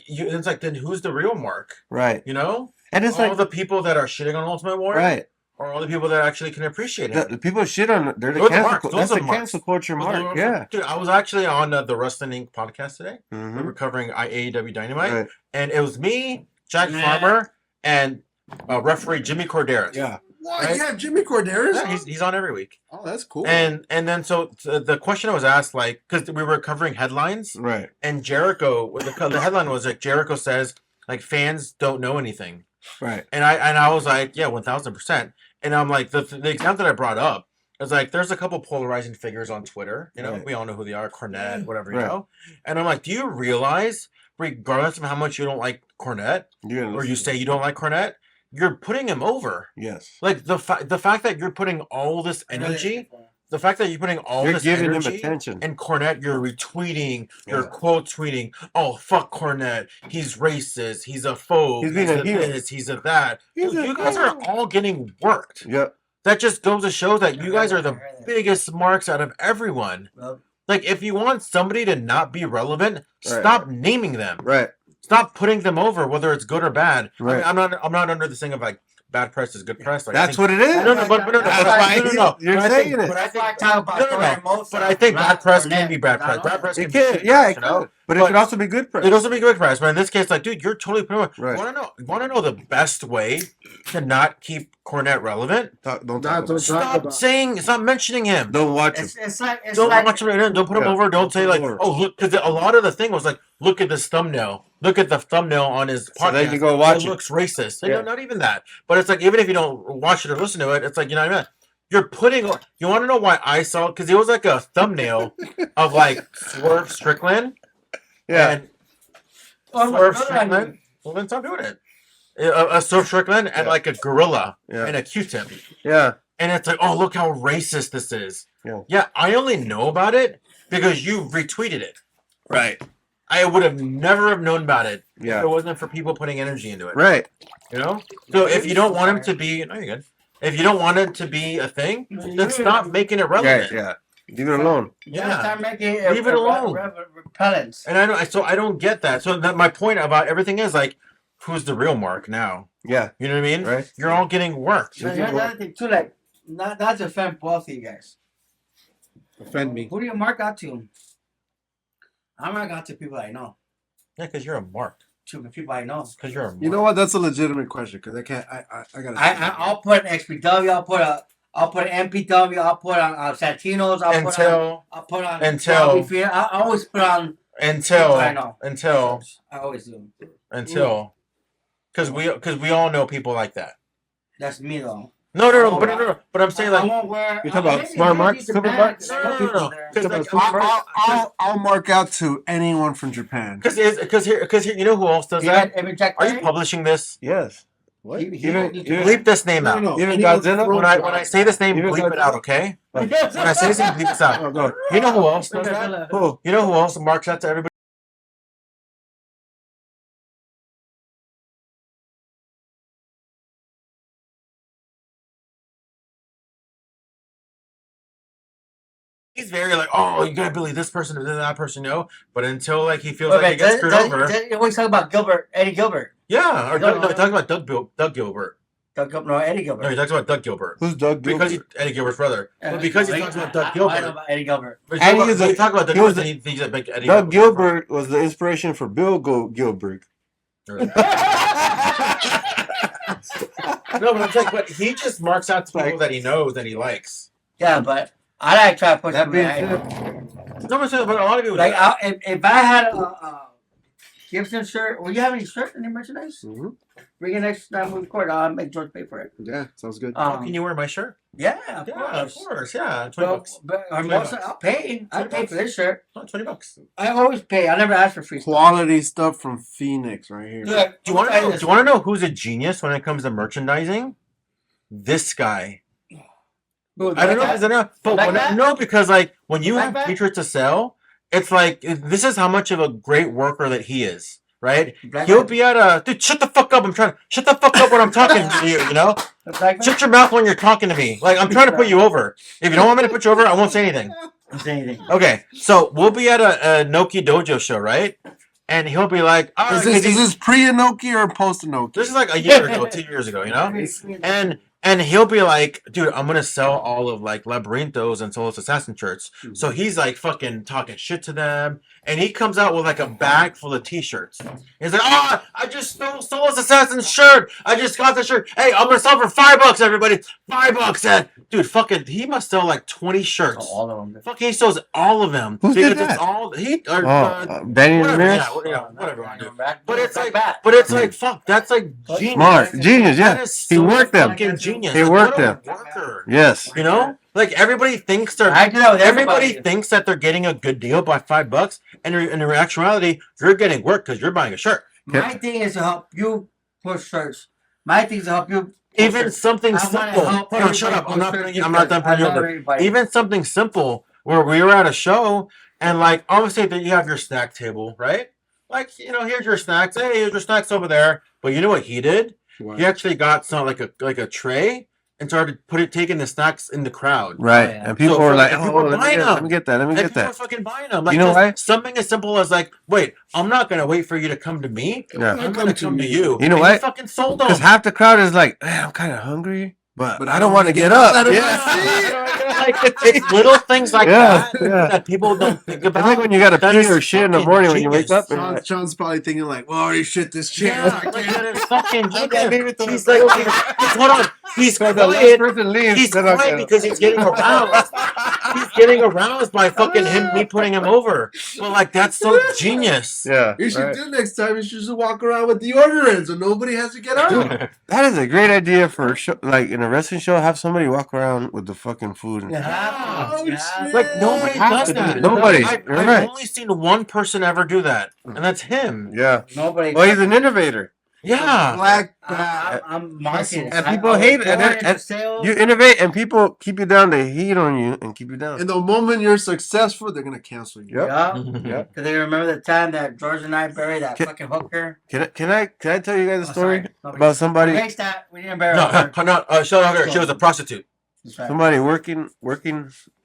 then who's the real Mark? Right. You know, And it's all like the people that are shitting on Ultimate Warrior, right. or all the people that actually can appreciate him. The people shit on they're the Those are cancel. marks. Those That's are the marks. cancel culture mark. Yeah. Dude, I was actually on the Wrestling Inc. podcast today. We Mm-hmm. were covering AEW Dynamite, Right. and it was me, Jack Nah. Farmer, and referee Jimmy Corderas. Yeah. What? Right? Yeah, Jimmy Corderas. Yeah, he's on every week. Oh, that's cool. And then so the question I was asked, like, because we were covering headlines, Right. and Jericho, the headline was like, Jericho says like fans don't know anything, Right. and I was like, yeah, 1000%. And I'm like, the example that I brought up is like, there's a couple polarizing figures on Twitter. You know, Right. we all know who they are, Cornette, whatever, you Right. know. And I'm like, do you realize, regardless of how much you don't like Cornette, You're gonna or you listen. say you don't like Cornette, you're putting him over. Yes. Like the fact that you're putting all this energy, the fact that you're putting all You're this giving him energy, attention. and Cornette, you're retweeting, you're Yeah. quote tweeting. Oh fuck Cornette, he's racist, he's a phobe, He's being a hero. this, he's a that. He's Dude, a you guys are hero. all getting worked. Yep. That just goes to show that you guys are the biggest marks out of everyone. Well, Like if you want somebody to not be relevant, Right. stop naming them. Right. Stop putting them over, whether it's good or bad. I Right. mean, I'm not under the thing of like bad press is good press. Like, I That's think- what it is. No, no, but no, That's why no. you're But I saying think- it. But I that's think why I talk about no, no, no. Hermosa, But I think not bad press Cornette. can be bad press. Not Bad press It can be can. good Yeah, press, it could. But it But- could also be good press. It also be good press, but in this case, like, dude, you're totally putting. Right. You want to know the best way to not keep Cornette relevant? Don't talk Not- about don't it. talk Stop about- saying, stop mentioning him. Don't watch him. It's like Don't watch him. Don't put him Yeah. over. Don't say like, Over. oh look, because a lot of the thing was like, look at this thumbnail. Look at the thumbnail on his podcast. So then you go watch it. it. Looks racist. Yeah. Not even that. But it's like even if you don't watch it or listen to it, it's like you know what I mean. You're putting. You want to know why I saw? Because it was like a thumbnail of like Swerve Strickland. Yeah. And Swerve Strickland. Well, then stop doing it. A Swerve Strickland and Yeah. like a gorilla Yeah. and a Q-tip. Yeah. And it's like, oh, look how racist this is. Yeah, I only know about it because you retweeted it. Right. I would have never have known about it if Yeah. it wasn't for people putting energy into it. Right. You know? So if you don't want him to be, no, you're good. If you don't want it to be a thing, then stop making it relevant. Right. Yeah. Leave it alone. Yeah. Start making Leave it alone. Repellents. And I don't get that. So that my point about everything is like, who's the real Mark now? Yeah. You know what I mean? Right. You're all getting worked. But here's another thing too, like not to offend both of you guys. Offend me. Who do you mark out to? I mark out to people I know. Yeah, because you're a Mark. To the people I know. Because you're a Mark. You know what? That's a legitimate question because I can't. I gotta. I'll put an XPW. I'll put an MPW. I'll put on Santinos. I'll put on. I always put on. Until I know. I always do. Because we all know people like that. That's me though. No. But I'm saying I like won't wear. You talking about smart marks? Super marks? No. Because I'll mark out to anyone from Japan. Because here, you know who else does that? Are you publishing this? Yes. What? Even Bleep this name out. Even Godzilla? When I say this name, Even bleep it out, okay? When I say this name, bleep this out. Oh, go. You know who else does that? Who? You know who else marks out to everybody? He's very like, oh, you gotta believe this person or that person, no. But until like he feels like he gets screwed over. You always talk about Eddie Gilbert. Yeah, or no, he talks about Doug Gilbert. Eddie Gilbert. No, he talks about Doug Gilbert. Who's Doug Gilbert? Because Eddie Gilbert's brother. But because he talks about Doug Gilbert. I know about Eddie Gilbert. But And he talks about Doug he was Gilbert, and he's a big Eddie Doug Gilbert was the inspiration for Bill Gilbert. No, but it's like, but he just marks out to people that he knows and he likes. Yeah, but I like try to push That being No, but a lot of people like do. if I had a Gibson shirt, will you have any shirt, any merchandise? Mhm. Bring it next time we record. I'll make George pay for it. Yeah, sounds good. Can you wear my shirt? Yeah, of Yeah, of course. course. Yeah, $20. But Hermosa, I'll pay. I'll pay for this shirt. Oh, $20. I always pay. I never ask for free stuff. Quality stuff from Phoenix right here. Look, Do you want to know who's a genius when it comes to merchandising? This guy. I don't know, but because like when you have t-shirts to sell, it's like this is how much of a great worker that he is, right? He'll be at a dude. Shut the fuck up! Shut the fuck up when I'm talking to you. You know, shut your mouth when you're talking to me. Like I'm trying to put you over. If you don't want me to put you over, I won't say anything. Okay, so we'll be at a Noki Dojo show, right? And he'll be like, Is this pre-Inoki or post-Inoki? This is like a year ago, 2 years ago, you know? And he'll be like, dude, I'm gonna sell all of like Labyrinthos and Soulless Assassin shirts. So he's like fucking talking shit to them. And he comes out with like a bag full of t-shirts. He's like, oh, I just stole Soulless Assassin's shirt. I just got the shirt. Hey, I'm gonna sell for $5, everybody. $5. And dude, fucking, he must sell like 20 shirts. All of them. Fuck, he sells all of them. Who did Because that? it's all Danny whatever, Ramirez? whatever. But it's like, fuck, that's like genius. Smart. Genius, yeah. That is He so worked them. fucking genius. He Like, worked what a them. worker. Yes. You know, like everybody thinks they're. I do that with Everybody everybody. thinks that they're getting a good deal by $5, and in actuality, you're getting work because you're buying a shirt. My thing is to help you push shirts. My thing is to help you. Even something I wanna simple. help No, shut up. I'm not. everybody I'm not done putting you I love over. everybody. Even something simple where we were at a show, and like obviously that you have your snack table, right? Like here's your snacks. Hey, here's your snacks over there. But you know what he did? He actually got some like a tray and started taking the snacks in the crowd. Right. Oh, yeah. And people So, were like, and oh, people were let buying them. me get that. Let me And get people are that. fucking buying them. Like, You know why? Something as simple as like, wait, I'm not gonna wait for you to come to me. Yeah. I'm gonna come to you. You know And what? He fucking sold them. Because half the crowd is like, man, I'm kind of hungry, but I don't want to get up. up. Yeah. Like, it's little things like Yeah, that yeah. that people don't think about. It's like when you got to That pee is or shit in the fucking morning when you wake genius. up. And Sean's probably thinking like, well, I already shit this chair. Yeah, I like, can't- that is fucking can't leave it till He's the- like, hold on. He's so the last quiet. person leaves. He's then I'll quiet get up. because he's getting aroused. He's getting aroused by fucking me putting him over. Well, like that's so genius. Yeah. You should right. do next time. You should just walk around with deodorant so nobody has to get up. That is a great idea for a show, like in a wrestling show. Have somebody walk around with the fucking food. And Oh, shit. Like nobody Have does to do that. it. Nobody. I've You're right. only seen one person ever do that, and that's him. Yeah. Nobody. Well, he's an innovator. Yeah. Black bat. I'm marketing. And people hate it. And you innovate, and people keep you down. They hate on you and keep you down. And the moment you're successful, they're gonna cancel you. Yep. Yeah. Yep. Because they remember the time that George and I buried that fucking hooker. Can I tell you guys a Oh, story sorry. Nobody- about somebody Erase that. We didn't bury No, her. no, she was a prostitute. That's right. somebody working,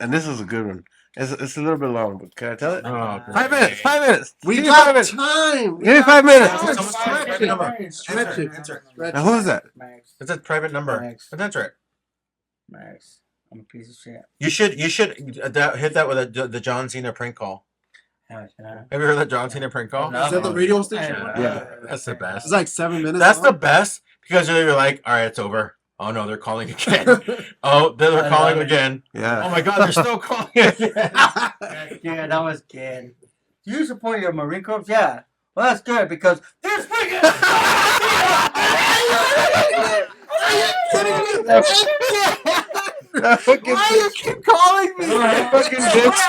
and this is a good one. It's a little bit long, but can I tell it? Oh, 5 minutes. 5 minutes. We Give me 5 got minutes. time. Give me 5 minutes. Stretch it. Stretch it. Answer. Stretch Now it. who's that? Max. It's a private number. Max. That's right. Max. I'm a piece of shit. You should hit that with the John Cena prank call. Yeah. Have you heard that John Cena prank call? No. Is that the radio station? Yeah. That's the best. It's like 7 minutes. That's the long. best because you're like, all right, it's over. Oh no, they're calling again. Oh, they're I calling love it. again. Yeah. Oh my God, they're still calling again. Yeah, that was good. Do you support your Marine Corps? Yeah. Well, that's good because this freaking. Why do you keep calling me? Fucking bitch.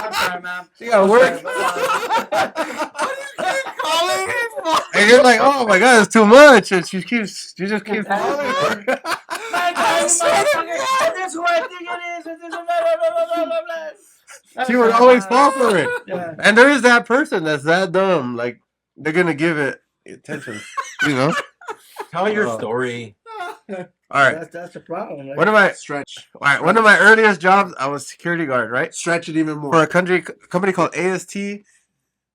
I'm sorry, man. You got work. And you're like, oh my God, it's too much. And she just keeps calling her. That's who I think it is. She would always fall for it. Yeah. And there is that person that's that dumb. Like, they're going to give it attention. You know? Tell your Oh. story. All right. That's the problem. One of my Stretch. all right, one of my earliest jobs, I was security guard, right? Stretch it even more. For a company called AST.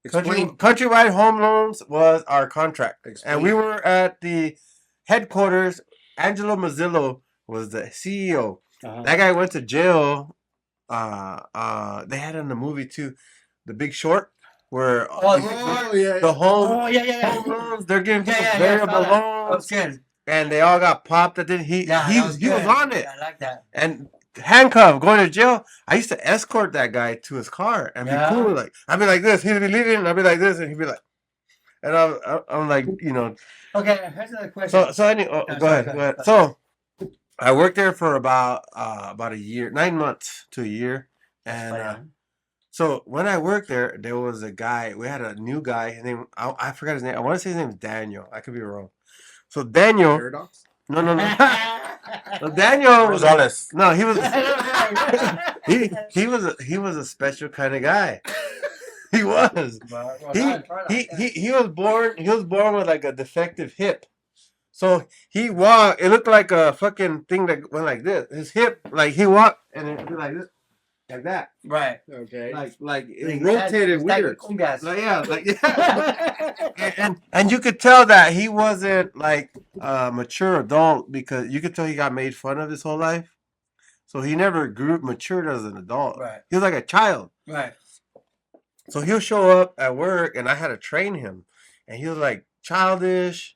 Explain. Countrywide Home Loans was our contract. Explain. And we were at the headquarters. Angelo Mazzillo was the CEO. That guy went to jail. They had it in the movie too, The Big Short, where yeah. the home yeah. home loans, they're giving people Yeah, variable that was loans, good. and they all got popped. That didn't he? Yeah, he that was good. on it, Yeah, I like that. and handcuffed, going to jail. I used to escort that guy to his car and Yeah. be cool. Like, I'd be like this, he'd be leaving, and I'd be like this, and he'd be like, and I'm like, Okay, here's another question. So anyway, Yeah, go ahead. So I worked there for about a year, 9 months to a year, and so when I worked there was a guy. We had a new guy. His name I forgot his name. I want to say his name is Daniel. I could be wrong. So Daniel, Paradox? no. So Daniel was Rosales. no, he was he was a special kind of guy. He was. He was born with like a defective hip. So he walked. It looked like a fucking thing that went like this. His hip, like he walked and it went like this, like that. Right. Okay. Like it rotated weird. Like, Yeah. And you could tell that he wasn't like a mature adult because you could tell he got made fun of his whole life. So he never matured as an adult. Right. He was like a child. Right. So he'll show up at work and I had to train him. And he was like childish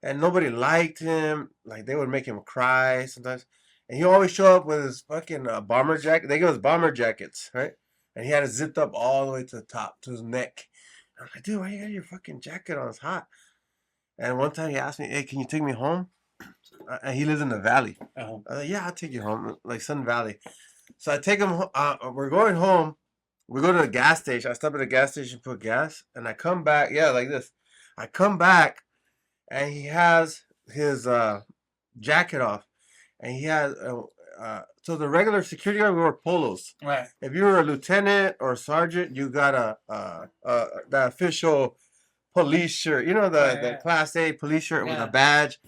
and nobody liked him. Like they would make him cry sometimes. And he always show up with his fucking bomber jacket. They give us bomber jackets, right? And he had it zipped up all the way to the top, to his neck. I'm like, dude, why you got your fucking jacket on? It's hot. And one time he asked me, hey, can you take me home? And he lives in the valley. I was like, yeah, I'll take you home, like Sun Valley. So I take him, we're going home. We go to the gas station. I stop at the gas station, put gas, and I come back. Yeah, like this. I come back, and he has his jacket off. And he has, so the regular security guard, we wore polos. Right. If you were a lieutenant or sergeant, you got the official police shirt. You know, the Class A police shirt with a badge.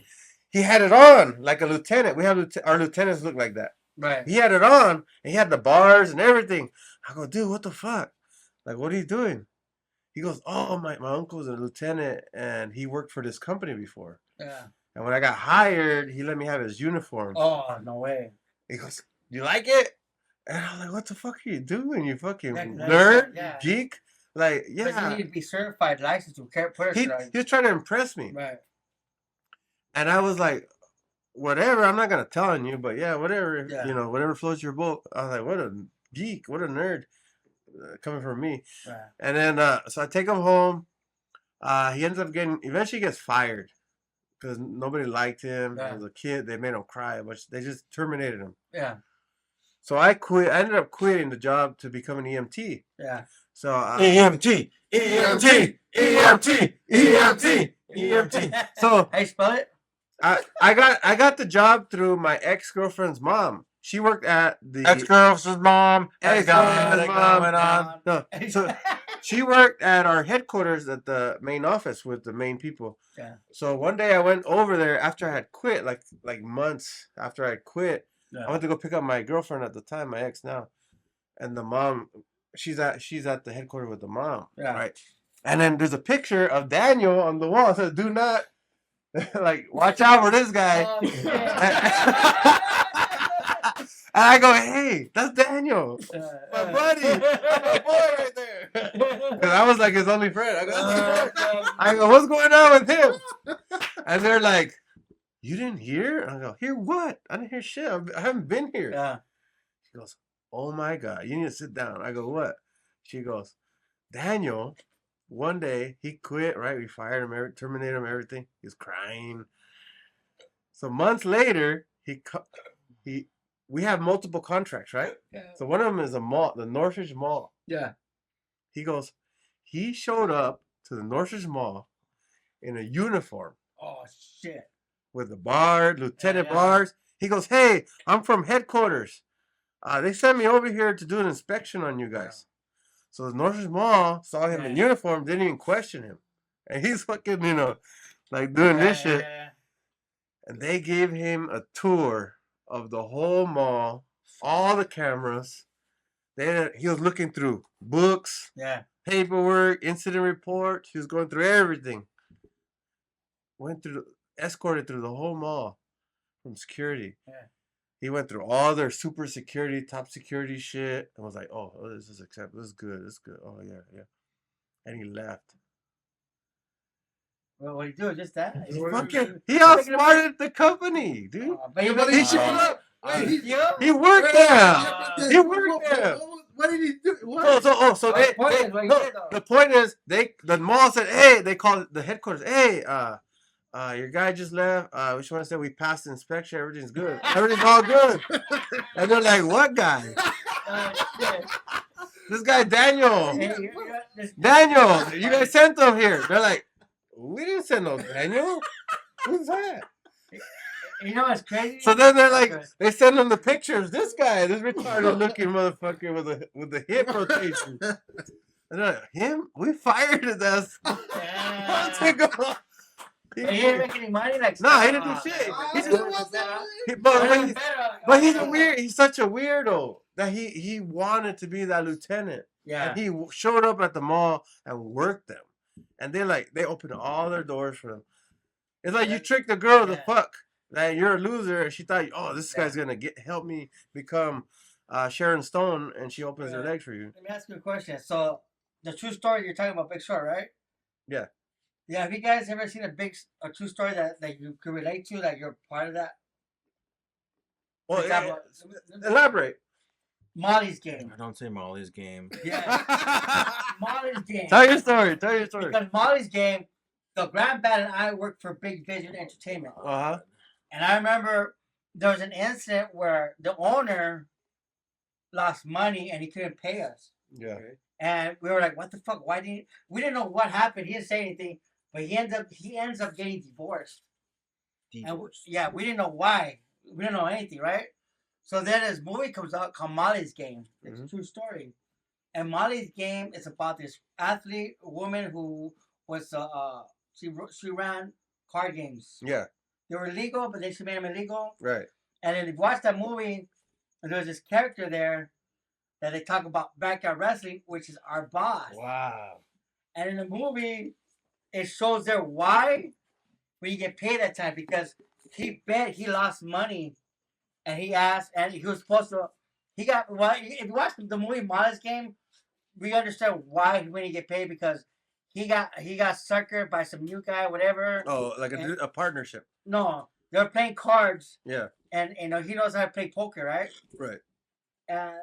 He had it on like a lieutenant. We have our lieutenants look like that. Right. He had it on, and he had the bars and everything. I go, dude, what the fuck? Like, what are you doing? He goes, oh, my uncle's a lieutenant, and he worked for this company before. Yeah. And when I got hired, he let me have his uniform. Oh, no way. He goes, you like it? And I'm like, what the fuck are you doing? You fucking Yeah, nerd? yeah. Geek? Like, But you yeah. need to be certified, licensed to put He it was trying to impress me. right. And I was like, whatever. I'm not going to tell on you, but yeah, whatever. Yeah. You know, whatever floats your boat. I was like, what a geek. What a nerd. Coming from me. Right. And then, so I take him home. He ends up eventually gets fired. Because nobody liked him. Yeah. As a kid, they made him cry. But they just terminated him. Yeah. So I quit. I ended up quitting the job to become an EMT. Yeah. So EMT, EMT, EMT, EMT. EMT. So How you spell it? I got the job through my ex-girlfriend's mom. She worked at the Ex-girlfriend's mom. Ex-girlfriend's mom. Going on. No, so she worked at our headquarters at the main office with the main people. Yeah. So one day I went over there after I had quit, like months after I had quit. Yeah. I went to go pick up my girlfriend at the time, my ex now, and the mom, she's at the headquarters with the mom, Yeah. right? And then there's a picture of Daniel on the wall. It says, "Do not like watch out for this guy." Oh, shit. And I go, "Hey, that's Daniel, my buddy, my boy right there." Because I was like his only friend. I go, "What's going on with him?" And they're like, "You didn't hear?" And I go, "Hear what? I didn't hear shit. I haven't been here." Yeah. She goes, "Oh my God, you need to sit down." I go, "What?" She goes, "Daniel, one day he quit, right? We fired him, terminated him, everything. He was crying. So months later, we have multiple contracts, right? Yeah. So one of them is a mall, the Northridge Mall. Yeah. He goes, he showed up to the Northridge Mall in a uniform Oh, shit. with a bar, lieutenant Yeah. bars. He goes, "Hey, I'm from headquarters. They sent me over here to do an inspection on you guys." So the Northridge Mall saw him in uniform, didn't even question him. And he's fucking, like doing this shit. Yeah. And they gave him a tour of the whole mall, all the cameras. He was looking through books, Yeah. paperwork, incident reports. He was going through everything. Escorted through the whole mall from security. Yeah. He went through all their super security, top security shit, and was like, "Oh, this is acceptable. This is good. This is good. Oh yeah." And he left. Well, what do you do? Just that? He outsmarted the company, dude. But He showed up. Yeah. He worked there. He worked there. What did he do? What? So the point is the mall said, "Hey," they called it the headquarters. "Hey, your guy just left. We just want to say we passed the inspection. Everything's good. Everything's all good." And they're like, "What guy?" This guy Daniel. Daniel, you guys sent him here. They're like, "We didn't send no Daniel. Who's that?" You know what's crazy? So then they're like, they send him the pictures. This guy, this retarded looking motherfucker with the hip rotation. And they're like, "Him? We fired his ass." He didn't make any money. Like, no, he didn't do shit. But he's such a weirdo that he wanted to be that lieutenant. Yeah. And he showed up at the mall and worked them. And they opened all their doors for him. It's like you tricked the girl to fuck. That you're a loser, and she thought, "Oh, this guy's gonna help me become Sharon Stone," and she opens her legs for you. Let me ask you a question. So, the true story you're talking about, Big Short, right? Yeah. Yeah. Have you guys ever seen a true story that you could relate to? That you're part of that? Well, example, elaborate. Molly's Game. Don't say Molly's Game. Yeah. Molly's Game. Tell your story. Because Molly's Game, the Grandbat and I worked for Big Vision Entertainment. Uh-huh. And I remember there was an incident where the owner lost money and he couldn't pay us. Yeah. And we were like, "What the fuck? We didn't know what happened. He didn't say anything, but he ends up getting divorced. And we didn't know why. We didn't know anything, right? So then this movie comes out called Molly's Game. It's a true story. And Molly's Game is about this athlete, woman who was she ran card games. Yeah. They were legal, but then she made them illegal. Right. And then if you watch that movie, and there's this character there that they talk about backyard wrestling, which is our boss. Wow. And in the movie, it shows there why we get paid that time, because he bet he lost money, and he asked, and he was supposed to. If you watch the movie Molly's Game, we understand why he wouldn't get paid, because he got suckered by some new guy, whatever. Oh, like a partnership. No, they were playing cards. Yeah. And he knows how to play poker, right? Right. And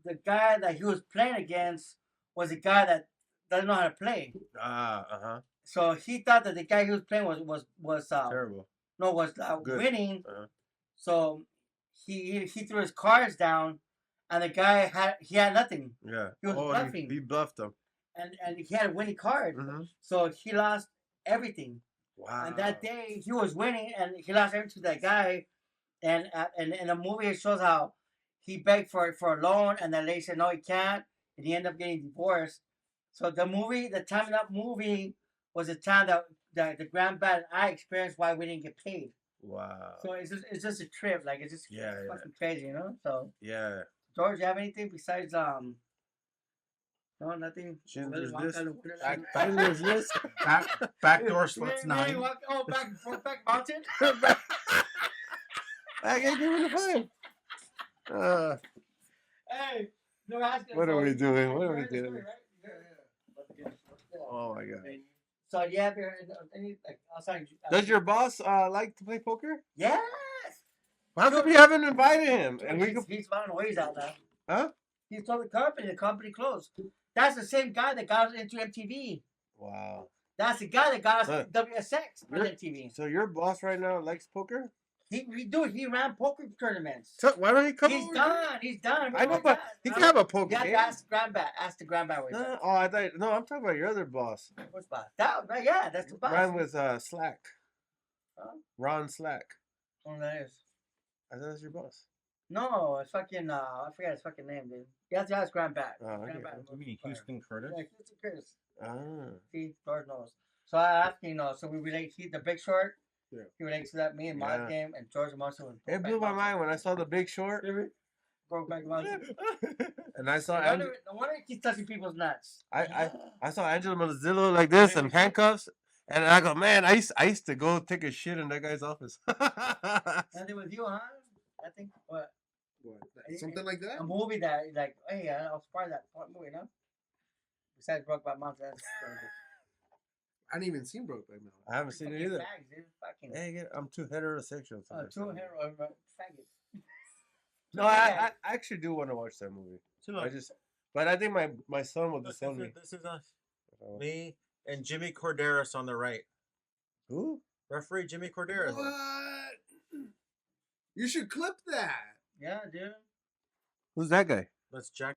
the guy that he was playing against was a guy that doesn't know how to play. So he thought that the guy he was playing was terrible. No, was winning. So he threw his cards down, and the guy had nothing. Yeah. He was bluffing. He bluffed him. And he had a winning card. So he lost everything. Wow. And that day he was winning, and he lost everything to that guy. And in the movie, it shows how he begged for a loan, and the lady said no, he can't, and he ended up getting divorced. So the time of that movie was the time that the grand bad I experienced why we didn't get paid. Wow. So it's just a trip, like it's just fucking crazy, you know. So Yeah. George, you have anything besides no, nothing. Schindler's Really, List. back, Schindler's List. Backdoor sluts Really, 9. back mountain. I can't give it a 5. Hey, no asking. What are we doing? What are we You're in the doing? story, right? Oh my god. So you have any like outside? Does your boss like to play poker? Yes. How come you haven't invited him? And we could, He's found ways out now. huh? He told the company closed. That's the same guy that got us into MTV. Wow. That's the guy that got us Look, WSX on you're- MTV. So your boss right now likes poker? He ran poker tournaments. So why don't he come He's over? done. He's done. I know, but he can have a poker You have game. to ask Grandbat. Ask the Grandbat where he's No, at. oh, I thought. No, I'm talking about your other boss. What's boss? Yeah, that's the boss. Ran with Slack. Huh? Ron Slack. Oh, that is. I thought that's your boss. No, it's fucking. I forgot his fucking name, dude. You have to ask Grandbat. Oh, okay. You mean Houston Curtis? Yeah, Houston Curtis. Ah. See, George knows. So I asked, so we relate. The Big Short. Yeah. He relates to that. Me and my Yeah. game and George Marshall. Was It blew my mind when I saw The Big Short. Brokeback Mountain. And I saw No wonder he keeps touching people's nuts. I saw Angela Mazzillo like this in handcuffs, and I go, man, I used to go take a shit in that guy's office. Nothing with you, huh? I think what Something like that? a movie that like, hey, I was part of that movie, no? Besides Brokeback Mountain, that's I didn't even seen Brokeback Mountain. I haven't seen it fucking either. fags, dude. Fucking Hey, I'm too heterosexual. For this. two hero faggots. No, I actually do want to watch that movie. But I think my son will disown me. This is us. Me and Jimmy Corderas on the right. Who? Referee Jimmy Corderas. What? You should clip that. Yeah, dude. Who's that guy? That's Jack